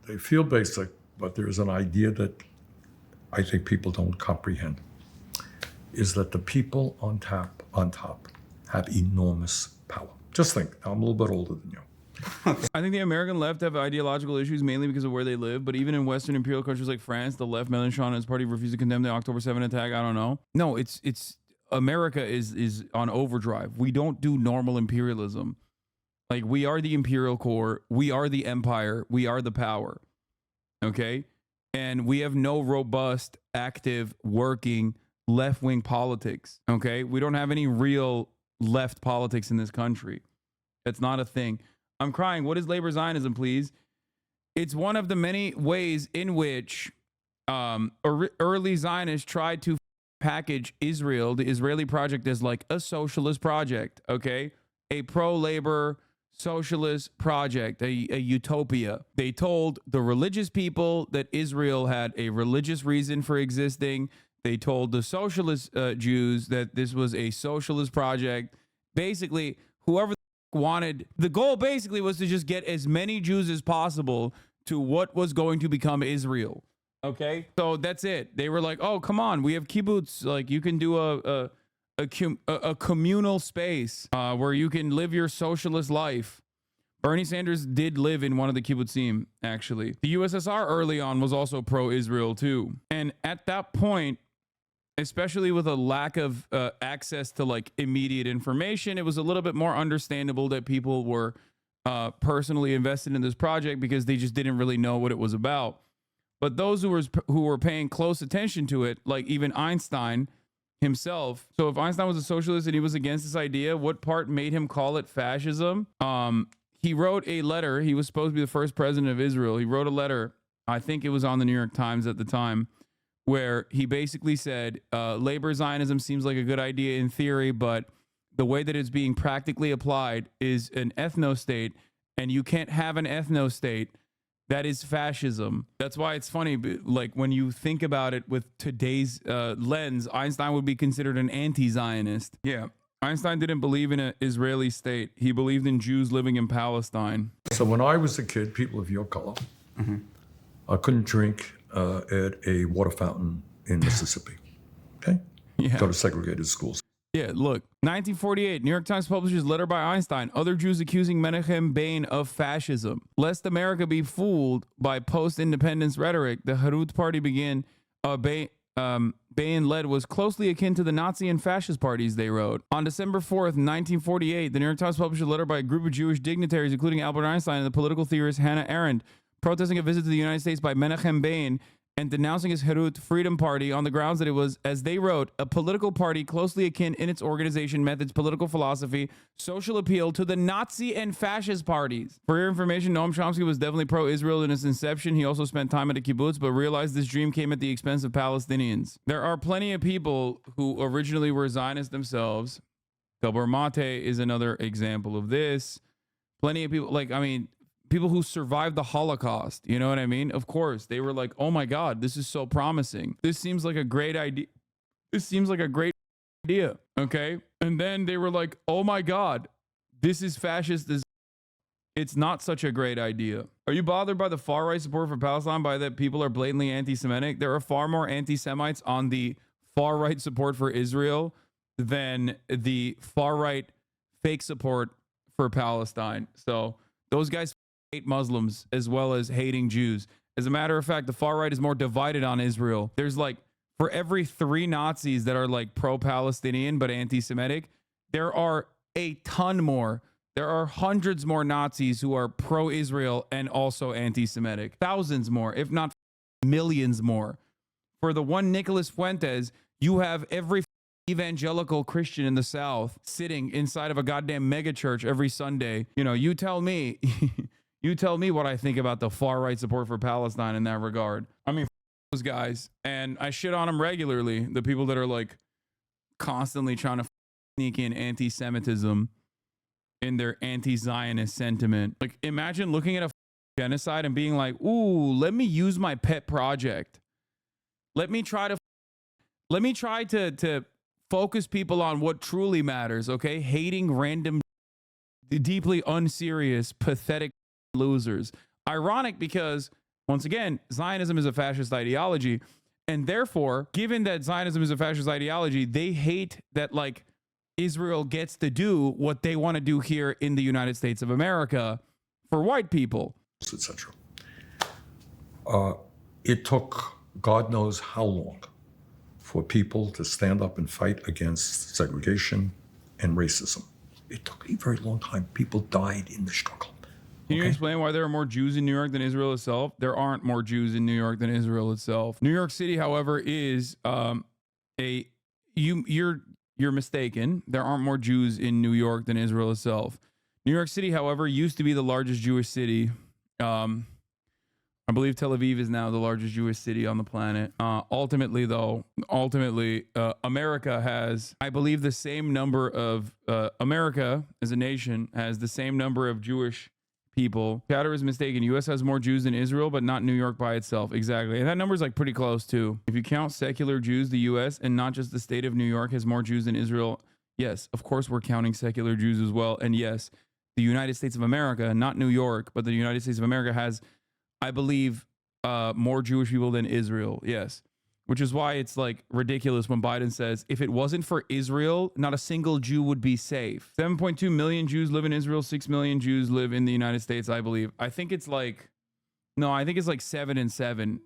They feel basic, but there's an idea that I think people don't comprehend, is that the people on top have enormous power. Just think, I'm a little bit older than you. I think the American left have ideological issues mainly because of where they live, but even in Western imperial countries like France, the left, Mélenchon and his party refused to condemn the October 7 attack. I don't know. No, it's America is on overdrive. We don't do normal imperialism. Like, we are the imperial core, we are the empire, we are the power. Okay? And we have no robust, active, working left-wing politics. Okay? We don't have any real left politics in this country. That's not a thing. I'm crying. What is Labor Zionism, please? It's one of the many ways in which early Zionists tried to package Israel, the Israeli project, as like a socialist project, okay? A pro-labor socialist project, a utopia. They told the religious people that Israel had a religious reason for existing. They told the socialist Jews that this was a socialist project. Basically, whoever wanted, the goal basically was to just get as many Jews as possible to what was going to become Israel. Okay, so that's it. They were like, "Oh, come on, we have kibbutz. Like, you can do a communal space where you can live your socialist life." Bernie Sanders did live in one of the kibbutzim. Actually, the USSR early on was also pro-Israel too, and at that point, especially with a lack of access to like immediate information, it was a little bit more understandable that people were personally invested in this project because they just didn't really know what it was about. But those who were paying close attention to it, like even Einstein himself. So if Einstein was a socialist and he was against this idea, what part made him call it fascism? He wrote a letter. He was supposed to be the first president of Israel. He wrote a letter. I think it was on the New York Times at the time, where he basically said, labor Zionism seems like a good idea in theory, but the way that it's being practically applied is an ethno-state, and you can't have an ethno-state. That is fascism. That's why it's funny, like when you think about it with today's lens, Einstein would be considered an anti-Zionist. Yeah. Einstein didn't believe in an Israeli state. He believed in Jews living in Palestine. So when I was a kid, people of your color, I couldn't drink at a water fountain in Mississippi. Okay? Yeah. Go to segregated schools. Yeah, look, 1948, New York Times publishes letter by Einstein, other Jews accusing Menachem Begin of fascism. Lest America be fooled by post-independence rhetoric, the Herut party Begin led was closely akin to the Nazi and fascist parties, they wrote. On December 4th, 1948, the New York Times published a letter by a group of Jewish dignitaries, including Albert Einstein and the political theorist Hannah Arendt, protesting a visit to the United States by Menachem Begin and denouncing his Herut Freedom Party on the grounds that it was, as they wrote, a political party closely akin in its organization methods, political philosophy, social appeal to the Nazi and fascist parties. For your information, Noam Chomsky was definitely pro-Israel in its inception. He also spent time at a kibbutz, but realized this dream came at the expense of Palestinians. There are plenty of people who originally were Zionists themselves. Gabor Mate is another example of this. Plenty of people, people who survived the Holocaust, you know what I mean? Of course, they were like, oh my God, this is so promising. This seems like a great idea. This seems like a great idea, okay? And then they were like, oh my God, this is fascist. It's not such a great idea. Are you bothered by the far-right support for Palestine, by that people are blatantly anti-Semitic? There are far more anti-Semites on the far-right support for Israel than the far-right fake support for Palestine. So those guys hate Muslims as well as hating Jews. As a matter of fact, the far right is more divided on Israel. There's for every 3 Nazis that are pro-Palestinian but anti-Semitic, there are a ton more. There are hundreds more Nazis who are pro-Israel and also anti-Semitic. Thousands more, if not millions more. For the one Nicholas Fuentes, you have every evangelical Christian in the South sitting inside of a goddamn megachurch every Sunday. You tell me. You tell me what I think about the far-right support for Palestine in that regard. I mean, those guys. And I shit on them regularly. The people that are constantly trying to sneak in anti-Semitism in their anti-Zionist sentiment. Imagine looking at a genocide and being like, ooh, let me use my pet project. Let me try to focus people on what truly matters, okay? Hating random, deeply unserious, pathetic losers. Ironic because, once again, Zionism is a fascist ideology, and therefore, given that Zionism is a fascist ideology, they hate that Israel gets to do what they want to do here in the United States of America for white people, etc. It took God knows how long for people to stand up and fight against segregation and racism. It took a very long time. People died in the struggle. Can you explain why there are more Jews in New York than Israel itself? There aren't more Jews in New York than Israel itself. New York City, however, is you're mistaken. There aren't more Jews in New York than Israel itself. New York City, however, used to be the largest Jewish city. I believe Tel Aviv is now the largest Jewish city on the planet. Ultimately, America has, I believe, the same number of America as a nation has the same number of Jewish people. Chatter is mistaken. U.S. has more Jews than Israel, but not New York by itself. Exactly. And that number is pretty close too. If you count secular Jews, the U.S. and not just the state of New York has more Jews than Israel. Yes, of course we're counting secular Jews as well. And yes, the United States of America, not New York, but the United States of America has, I believe, more Jewish people than Israel. Yes. Which is why it's ridiculous when Biden says, if it wasn't for Israel, not a single Jew would be safe. 7.2 million Jews live in Israel. 6 million Jews live in the United States, I believe. I think it's I think it's 7 and 7.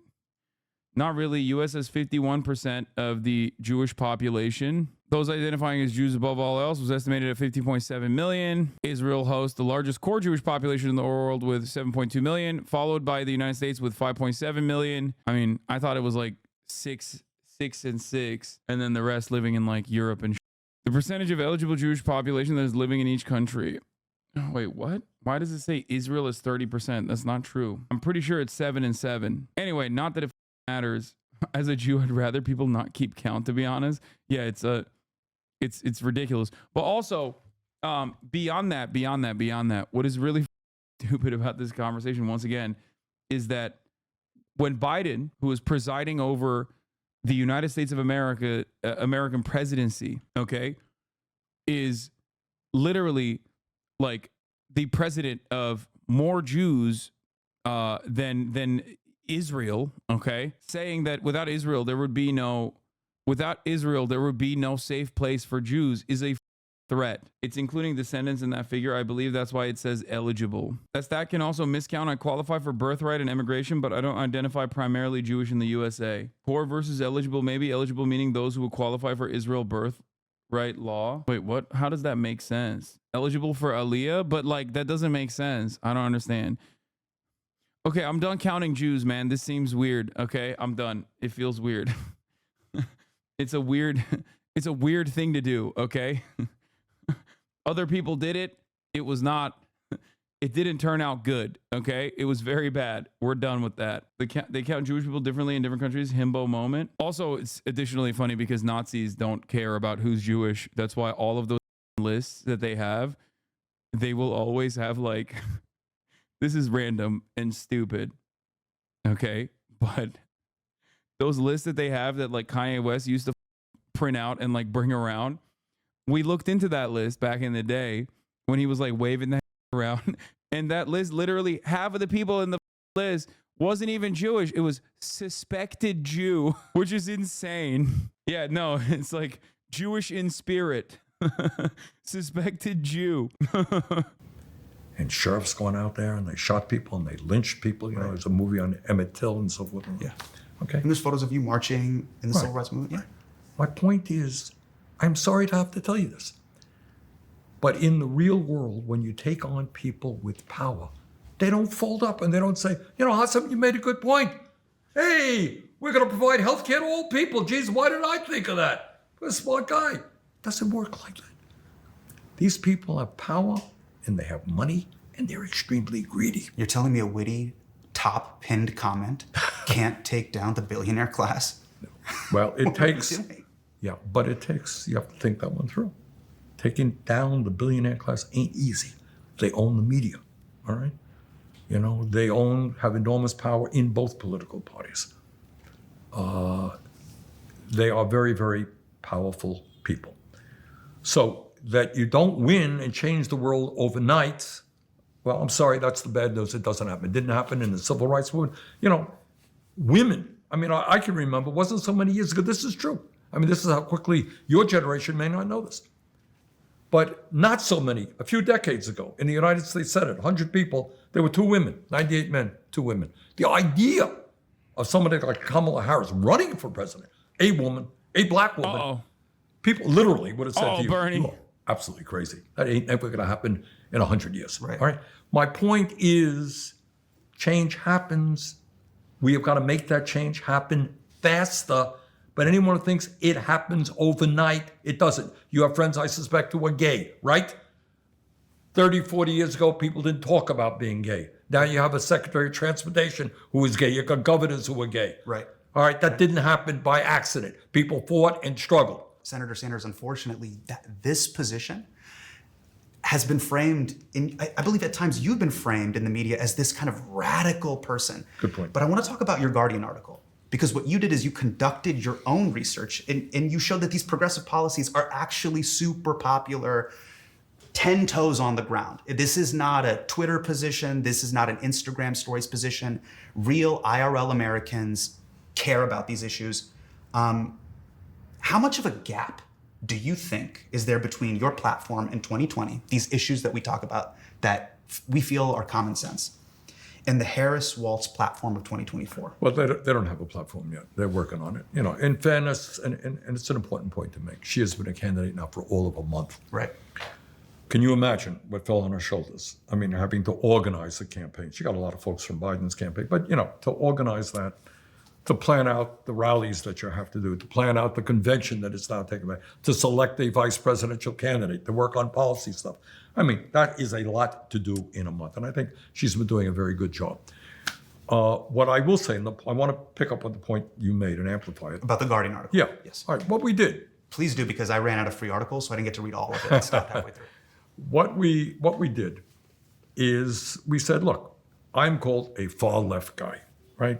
Not really. U.S. has 51% of the Jewish population. Those identifying as Jews above all else was estimated at 50.7 million. Israel hosts the largest core Jewish population in the world with 7.2 million, followed by the United States with 5.7 million. I mean, I thought it was 6 and 6, and then the rest living in Europe and the percentage of eligible Jewish population that is living in each country. Oh, wait, what? Why does it say Israel is 30%? That's not true. I'm pretty sure it's 7 and 7. Anyway, not that it matters. As a Jew, I'd rather people not keep count, to be honest. Yeah, it's ridiculous. But also, beyond that, what is really stupid about this conversation, once again, is that when Biden, who is presiding over the United States of America, American presidency, okay, is literally like the president of more Jews than Israel, okay? Saying that without Israel there would be no safe place for Jews is a threat. It's including descendants in that figure. I believe that's why it says eligible. That stat can also miscount. I qualify for birthright and immigration, but I don't identify primarily Jewish in the USA. Poor versus eligible, maybe eligible meaning those who will qualify for Israel birthright law. Wait, what? How does that make sense? Eligible for Aliyah? But like, that doesn't make sense. I don't understand. Okay, I'm done counting Jews, man. This seems weird. Okay, I'm done. It feels weird. It's a weird thing to do, okay? Other people did it. It didn't turn out good, okay? It was very bad. We're done with that. They count Jewish people differently in different countries. Himbo moment. Also, it's additionally funny because Nazis don't care about who's Jewish. That's why all of those lists that they have, they will always have like, this is random and stupid, okay? But those lists that they have that like Kanye West used to print out and like bring around, we looked into that list back in the day when he was like waving that around, and that list, literally half of the people in the list wasn't even Jewish. It was suspected Jew, which is insane. Yeah, no, it's like Jewish in spirit. Suspected Jew. And sheriffs going out there and they shot people and they lynched people. You know, there's a movie on Emmett Till and so forth. Yeah. Okay. And there's photos of you marching in the civil rights movement. Yeah. My point is, I'm sorry to have to tell you this, but in the real world, when you take on people with power, they don't fold up and they don't say, you know, Hasan, you made a good point. Hey, we're going to provide health care to all people. Geez, why didn't I think of that? I'm a smart guy. It doesn't work like that. These people have power and they have money and they're extremely greedy. You're telling me a witty, top pinned comment can't take down the billionaire class? Well, it What are you takes, doing? yeah, but it takes, you have to think that one through. Taking down the billionaire class ain't easy. They own the media, all right? You know, they have enormous power in both political parties. They are very, very powerful people. So that you don't win and change the world overnight, well, I'm sorry, that's the bad news. It doesn't happen. It didn't happen in the civil rights movement. You know, women, I mean, I can remember, it wasn't so many years ago, this is true. I mean, this is how quickly your generation may not know this. But not so many, a few decades ago, in the United States Senate, 100 people, there were 2 women, 98 men, 2 women. The idea of somebody like Kamala Harris running for president, a woman, a black woman, people literally would have said to you, Bernie. "You are absolutely crazy. That ain't never going to happen in 100 years." Right. All right. My point is, change happens. We have got to make that change happen faster. But anyone who thinks it happens overnight, it doesn't. You have friends, I suspect, who are gay, right? 30, 40 years ago, people didn't talk about being gay. Now you have a Secretary of Transportation who is gay. You've got governors who are gay. Right. All right, that didn't happen by accident. People fought and struggled. Senator Sanders, unfortunately, this position has been framed in, I believe at times you've been framed in the media as this kind of radical person. Good point. But I want to talk about your Guardian article, because what you did is you conducted your own research and you showed that these progressive policies are actually super popular, 10 toes on the ground. This is not a Twitter position. This is not an Instagram stories position. Real IRL Americans care about these issues. How much of a gap do you think is there between your platform in 2020, these issues that we talk about that we feel are common sense, and the Harris-Walz platform of 2024? Well, they don't have a platform yet. They're working on it. You know, in fairness, and it's an important point to make, she has been a candidate now for all of a month. Right. Can you imagine what fell on her shoulders? I mean, having to organize the campaign. She got a lot of folks from Biden's campaign, but, you know, to organize that, to plan out the rallies that you have to do, to plan out the convention that is now taking place, to select a vice presidential candidate, to work on policy stuff. I mean, that is a lot to do in a month, and I think she's been doing a very good job. What I will say, and I want to pick up on the point you made and amplify it. About the Guardian article. Yeah. Yes. All right. What we did. Please do, because I ran out of free articles, so I didn't get to read all of it. I stopped halfway through. What we did is we said, look, I'm called a far left guy, right?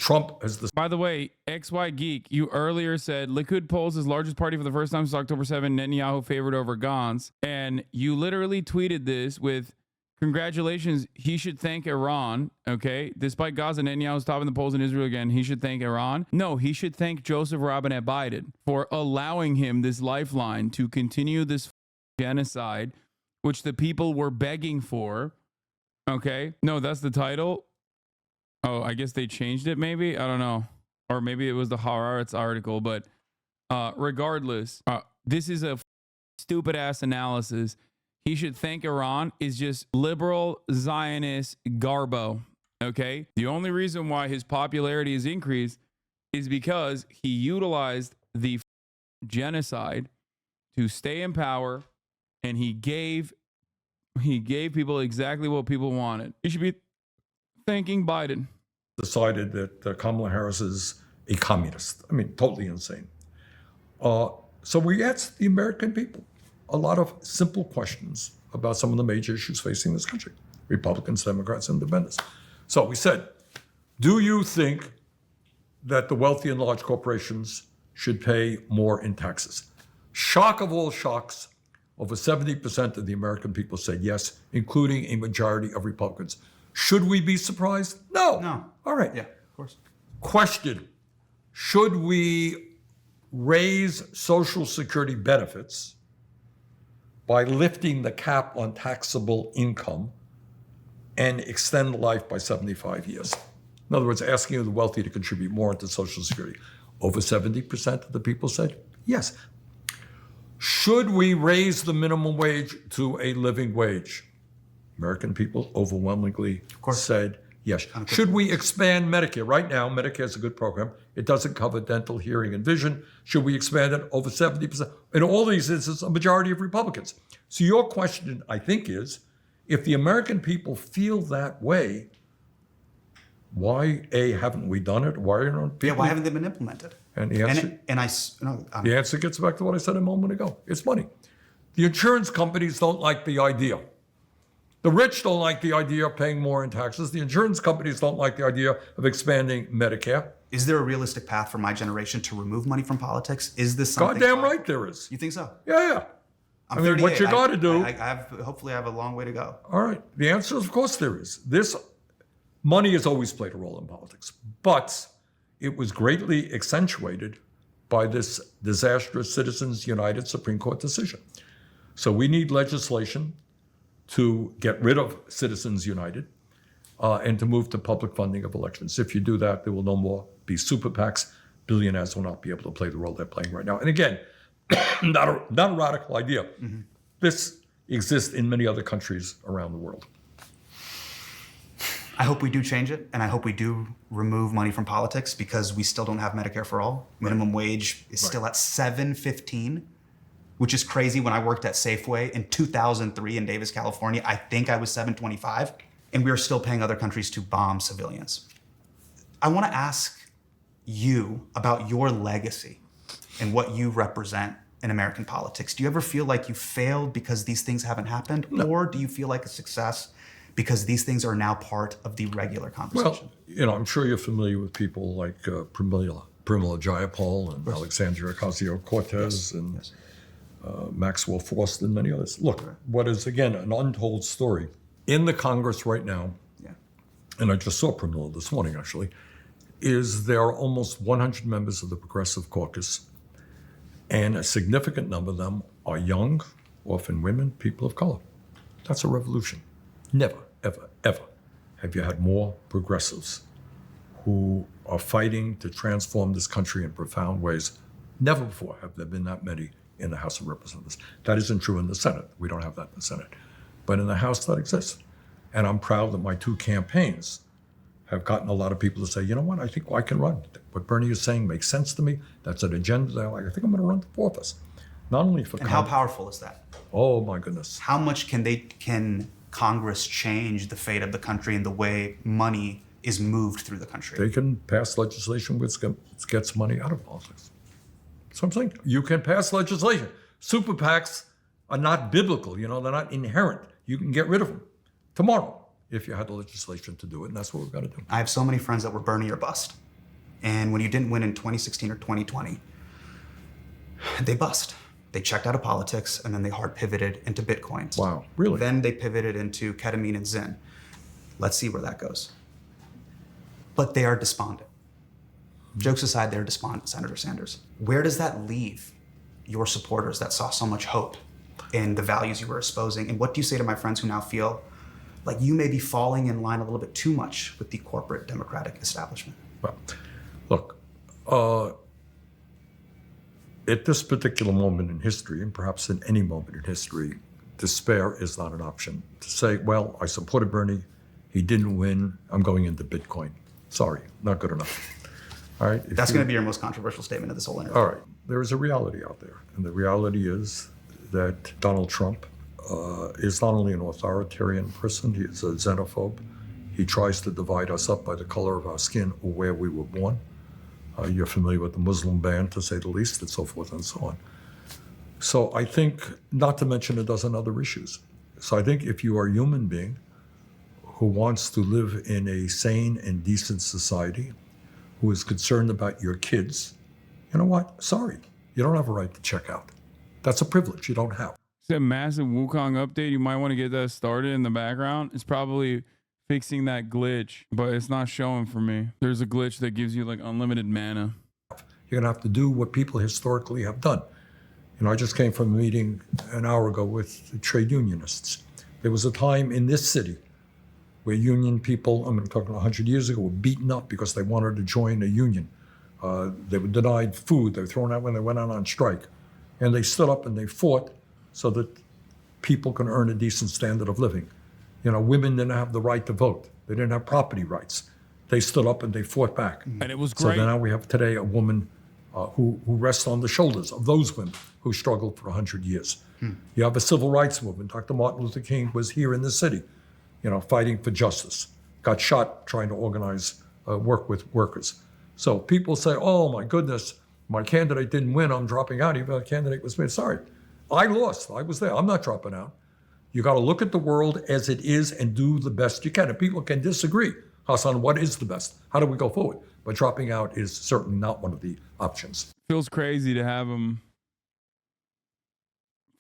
Trump has the By the way, XY Geek, you earlier said Likud polls his largest party for the first time since October 7, Netanyahu favored over Gantz. And you literally tweeted this with, congratulations, he should thank Iran, okay? Despite Gaza, Netanyahu's topping the polls in Israel again, he should thank Iran. No, he should thank Joseph Robinette Biden for allowing him this lifeline to continue this genocide, which the people were begging for, okay? No, that's the title. Oh, I guess they changed it maybe? I don't know. Or maybe it was the Haaretz article, but regardless, this is a stupid ass analysis. He should thank Iran is just liberal Zionist garbo, okay? The only reason why his popularity is increased is because he utilized the genocide to stay in power, and he gave people exactly what people wanted. He should be thanking Biden. decided that Kamala Harris is a communist. I mean, totally insane. So we asked the American people a lot of simple questions about some of the major issues facing this country, Republicans, Democrats, Independents. So we said, do you think that the wealthy and large corporations should pay more in taxes? Shock of all shocks, over 70% of the American people said yes, including a majority of Republicans. Should we be surprised? No. No. All right. Yeah, of course. Question, should we raise Social Security benefits by lifting the cap on taxable income and extend life by 75 years? In other words, asking the wealthy to contribute more into Social Security. Over 70% of the people said yes. Should we raise the minimum wage to a living wage? American people overwhelmingly said yes. Should we expand Medicare? Right now, Medicare is a good program. It doesn't cover dental, hearing, and vision. Should we expand it? Over 70%. In all these instances, a majority of Republicans. So your question, I think, is if the American people feel that way, why, A, haven't we done it? Why aren't people? Yeah, why haven't they been implemented? And the answer, I'm the answer gets back to what I said a moment ago. It's money. The insurance companies don't like the idea. The rich don't like the idea of paying more in taxes. The insurance companies don't like the idea of expanding Medicare. Is there a realistic path for my generation to remove money from politics? Is this something? Goddamn right there is. You think so? Yeah. I'm I mean, what 38. you got to do. Hopefully I have a long way to go. All right. The answer is, of course, there is. This money has always played a role in politics, but it was greatly accentuated by this disastrous Citizens United Supreme Court decision. So we need legislation to get rid of Citizens United and to move to public funding of elections. If you do that, there will no more be super PACs. Billionaires will not be able to play the role they're playing right now. And again, not a radical idea. Mm-hmm. This exists in many other countries around the world. I hope we do change it, and I hope we do remove money from politics because we still don't have Medicare for all. Minimum wage is still at $7.15, which is crazy. When I worked at Safeway in 2003 in Davis, California, I think I was $7.25, and we are still paying other countries to bomb civilians. I want to ask you about your legacy and what you represent in American politics. Do you ever feel like you failed because these things haven't happened, or do you feel like a success because these things are now part of the regular conversation? Well, I'm sure you're familiar with people like Pramila Jayapal and Alexandria Ocasio-Cortez and Maxwell Frost and many others. Look, what is, again, an untold story in the Congress right now, and I just saw Pramila this morning, actually, is there are almost 100 members of the Progressive Caucus, and a significant number of them are young, often women, people of color. That's a revolution. Never, ever, ever have you had more progressives who are fighting to transform this country in profound ways. Never before have there been that many in the House of Representatives. That isn't true in the Senate. We don't have that in the Senate. But in the House, that exists. And I'm proud that my two campaigns have gotten a lot of people to say, you know what, I think I can run. What Bernie is saying makes sense to me. That's an agenda that I think I'm going to run for office. Not only for how powerful is that? Oh, my goodness. How much can Congress change the fate of the country and the way money is moved through the country? They can pass legislation which gets money out of politics. That's what I'm saying. You can pass legislation. Super PACs are not biblical. They're not inherent. You can get rid of them tomorrow if you had the legislation to do it, and that's what we've got to do. I have so many friends that were Bernie or bust. And when you didn't win in 2016 or 2020, they bust. They checked out of politics, and then they hard pivoted into Bitcoins. Wow, really? Then they pivoted into ketamine and Zen. Let's see where that goes. But they are despondent. Jokes aside, they're despondent, Senator Sanders. Where does that leave your supporters that saw so much hope in the values you were espousing? And what do you say to my friends who now feel like you may be falling in line a little bit too much with the corporate Democratic establishment? Well, look, at this particular moment in history, and perhaps in any moment in history, despair is not an option. To say, well, I supported Bernie, he didn't win, I'm going into Bitcoin. Sorry, not good enough. All right. That's going to be your most controversial statement of this whole interview. All right. There is a reality out there. And the reality is that Donald Trump is not only an authoritarian person, he is a xenophobe. He tries to divide us up by the color of our skin or where we were born. You're familiar with the Muslim ban, to say the least, and so forth and so on. So I think, not to mention a dozen other issues. So I think if you are a human being who wants to live in a sane and decent society, who is concerned about your kids, you know what? Sorry, you don't have a right to check out. That's a privilege you don't have. It's a massive Wukong update. You might want to get that started in the background. It's probably fixing that glitch, but it's not showing for me. There's a glitch that gives you like unlimited mana. You're gonna have to do what people historically have done. You know, I just came from a meeting an hour ago with the trade unionists. There was a time in this city where union people, I'm talking 100 years ago, were beaten up because they wanted to join a union. They were denied food. They were thrown out when they went out on strike. And they stood up and they fought so that people can earn a decent standard of living. You know, women didn't have the right to vote. They didn't have property rights. They stood up and they fought back. And it was So great. now we have today a woman who rests on the shoulders of those women who struggled for 100 years. You have a civil rights movement. Dr. Martin Luther King was here in the city, you know, fighting for justice. Got shot trying to organize work with workers. So people say, oh my goodness, my candidate didn't win, I'm dropping out, even though the candidate was made. Sorry, I lost, I was there, I'm not dropping out. You gotta look at the world as it is and do the best you can. And people can disagree, Hasan, what is the best? How do we go forward? But dropping out is certainly not one of the options. Feels crazy to have him.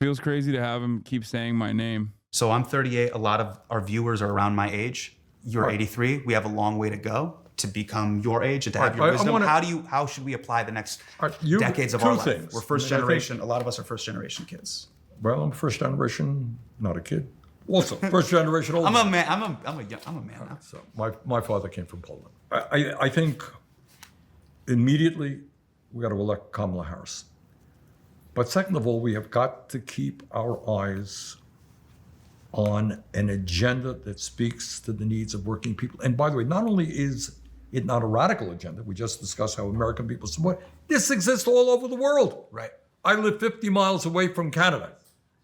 Feels crazy to have him keep saying my name. So I'm 38. A lot of our viewers are around my age. You're Right. 83. We have a long way to go to become your age and to have Right, your I wisdom. wanna- How should we apply the next Right, decades of two our life? things. We're first I mean, I think- generation. A lot of us are first generation kids. Well, I'm first generation, not a kid. Also, first generation old. I'm a man. I'm a man now. So my father came from Poland. I think immediately we got to elect Kamala Harris. But second of all, we have got to keep our eyes on an agenda that speaks to the needs of working people. And by the way, not only is it not a radical agenda, we just discussed how American people support, this exists all over the world. Right. I live 50 miles away from Canada.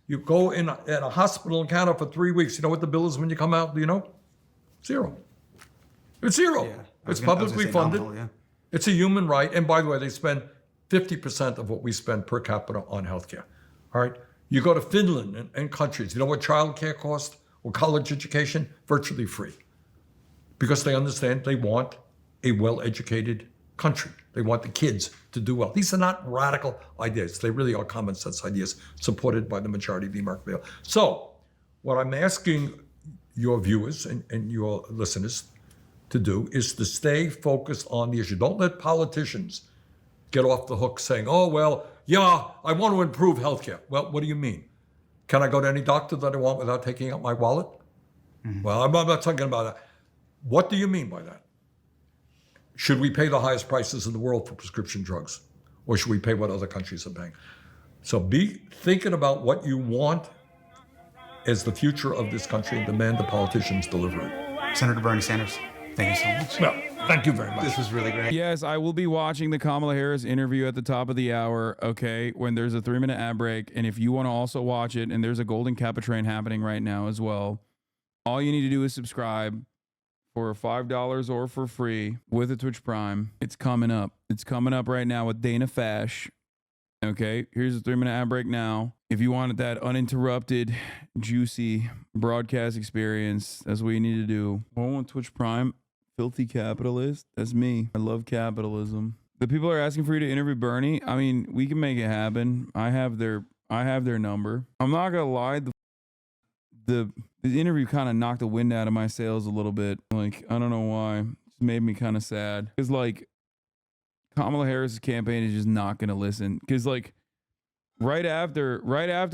You go in a hospital in Canada for 3 weeks. You know what the bill is when you come out? Do you know? Zero. It's zero. Yeah. I was It's gonna publicly say funded. nominal, yeah. It's a human right. And by the way, they spend 50% of what we spend per capita on healthcare. All right. You go to Finland and countries. You know what childcare costs or college education? Virtually free. Because they understand they want a well-educated country. They want the kids to do well. These are not radical ideas. They really are common sense ideas supported by the majority of the American people. So what I'm asking your viewers and your listeners to do is to stay focused on the issue. Don't let politicians get off the hook saying, oh, well, yeah, I want to improve healthcare. Well, what do you mean? Can I go to any doctor that I want without taking out my wallet? Well, I'm not talking about that. What do you mean by that? Should we pay the highest prices in the world for prescription drugs? Or should we pay what other countries are paying? So be thinking about what you want as the future of this country and demand the politicians deliver it. Senator Bernie Sanders, thank you so much. Well, thank you very much. This was really great. Yes, I will be watching the Kamala Harris interview at the top of the hour, okay, when there's a 3-minute ad break. And if you want to also watch it, and there's a Golden Kappa train happening right now as well, all you need to do is subscribe for $5 or for free with a Twitch Prime. It's coming up. It's coming up right now with Dana Fash. Okay, here's a 3-minute ad break now. If you wanted that uninterrupted, juicy broadcast experience, that's what you need to do. Go on Twitch Prime, Filthy capitalist. That's me. I love capitalism. The people are asking for you to interview Bernie. I mean, we can make it happen. I have their number. I'm not gonna lie. The interview kind of knocked the wind out of my sails a little bit. Like, I don't know why. It just made me kind of sad. Because, like, Kamala Harris's campaign is just not going to listen. Because, like, right after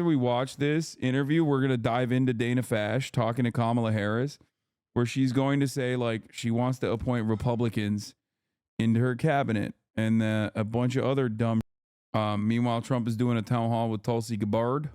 we watch this interview, we're going to dive into Dana Fash talking to Kamala Harris, where she's going to say, like, she wants to appoint Republicans into her cabinet and a bunch of other dumb. Meanwhile, Trump is doing a town hall with Tulsi Gabbard.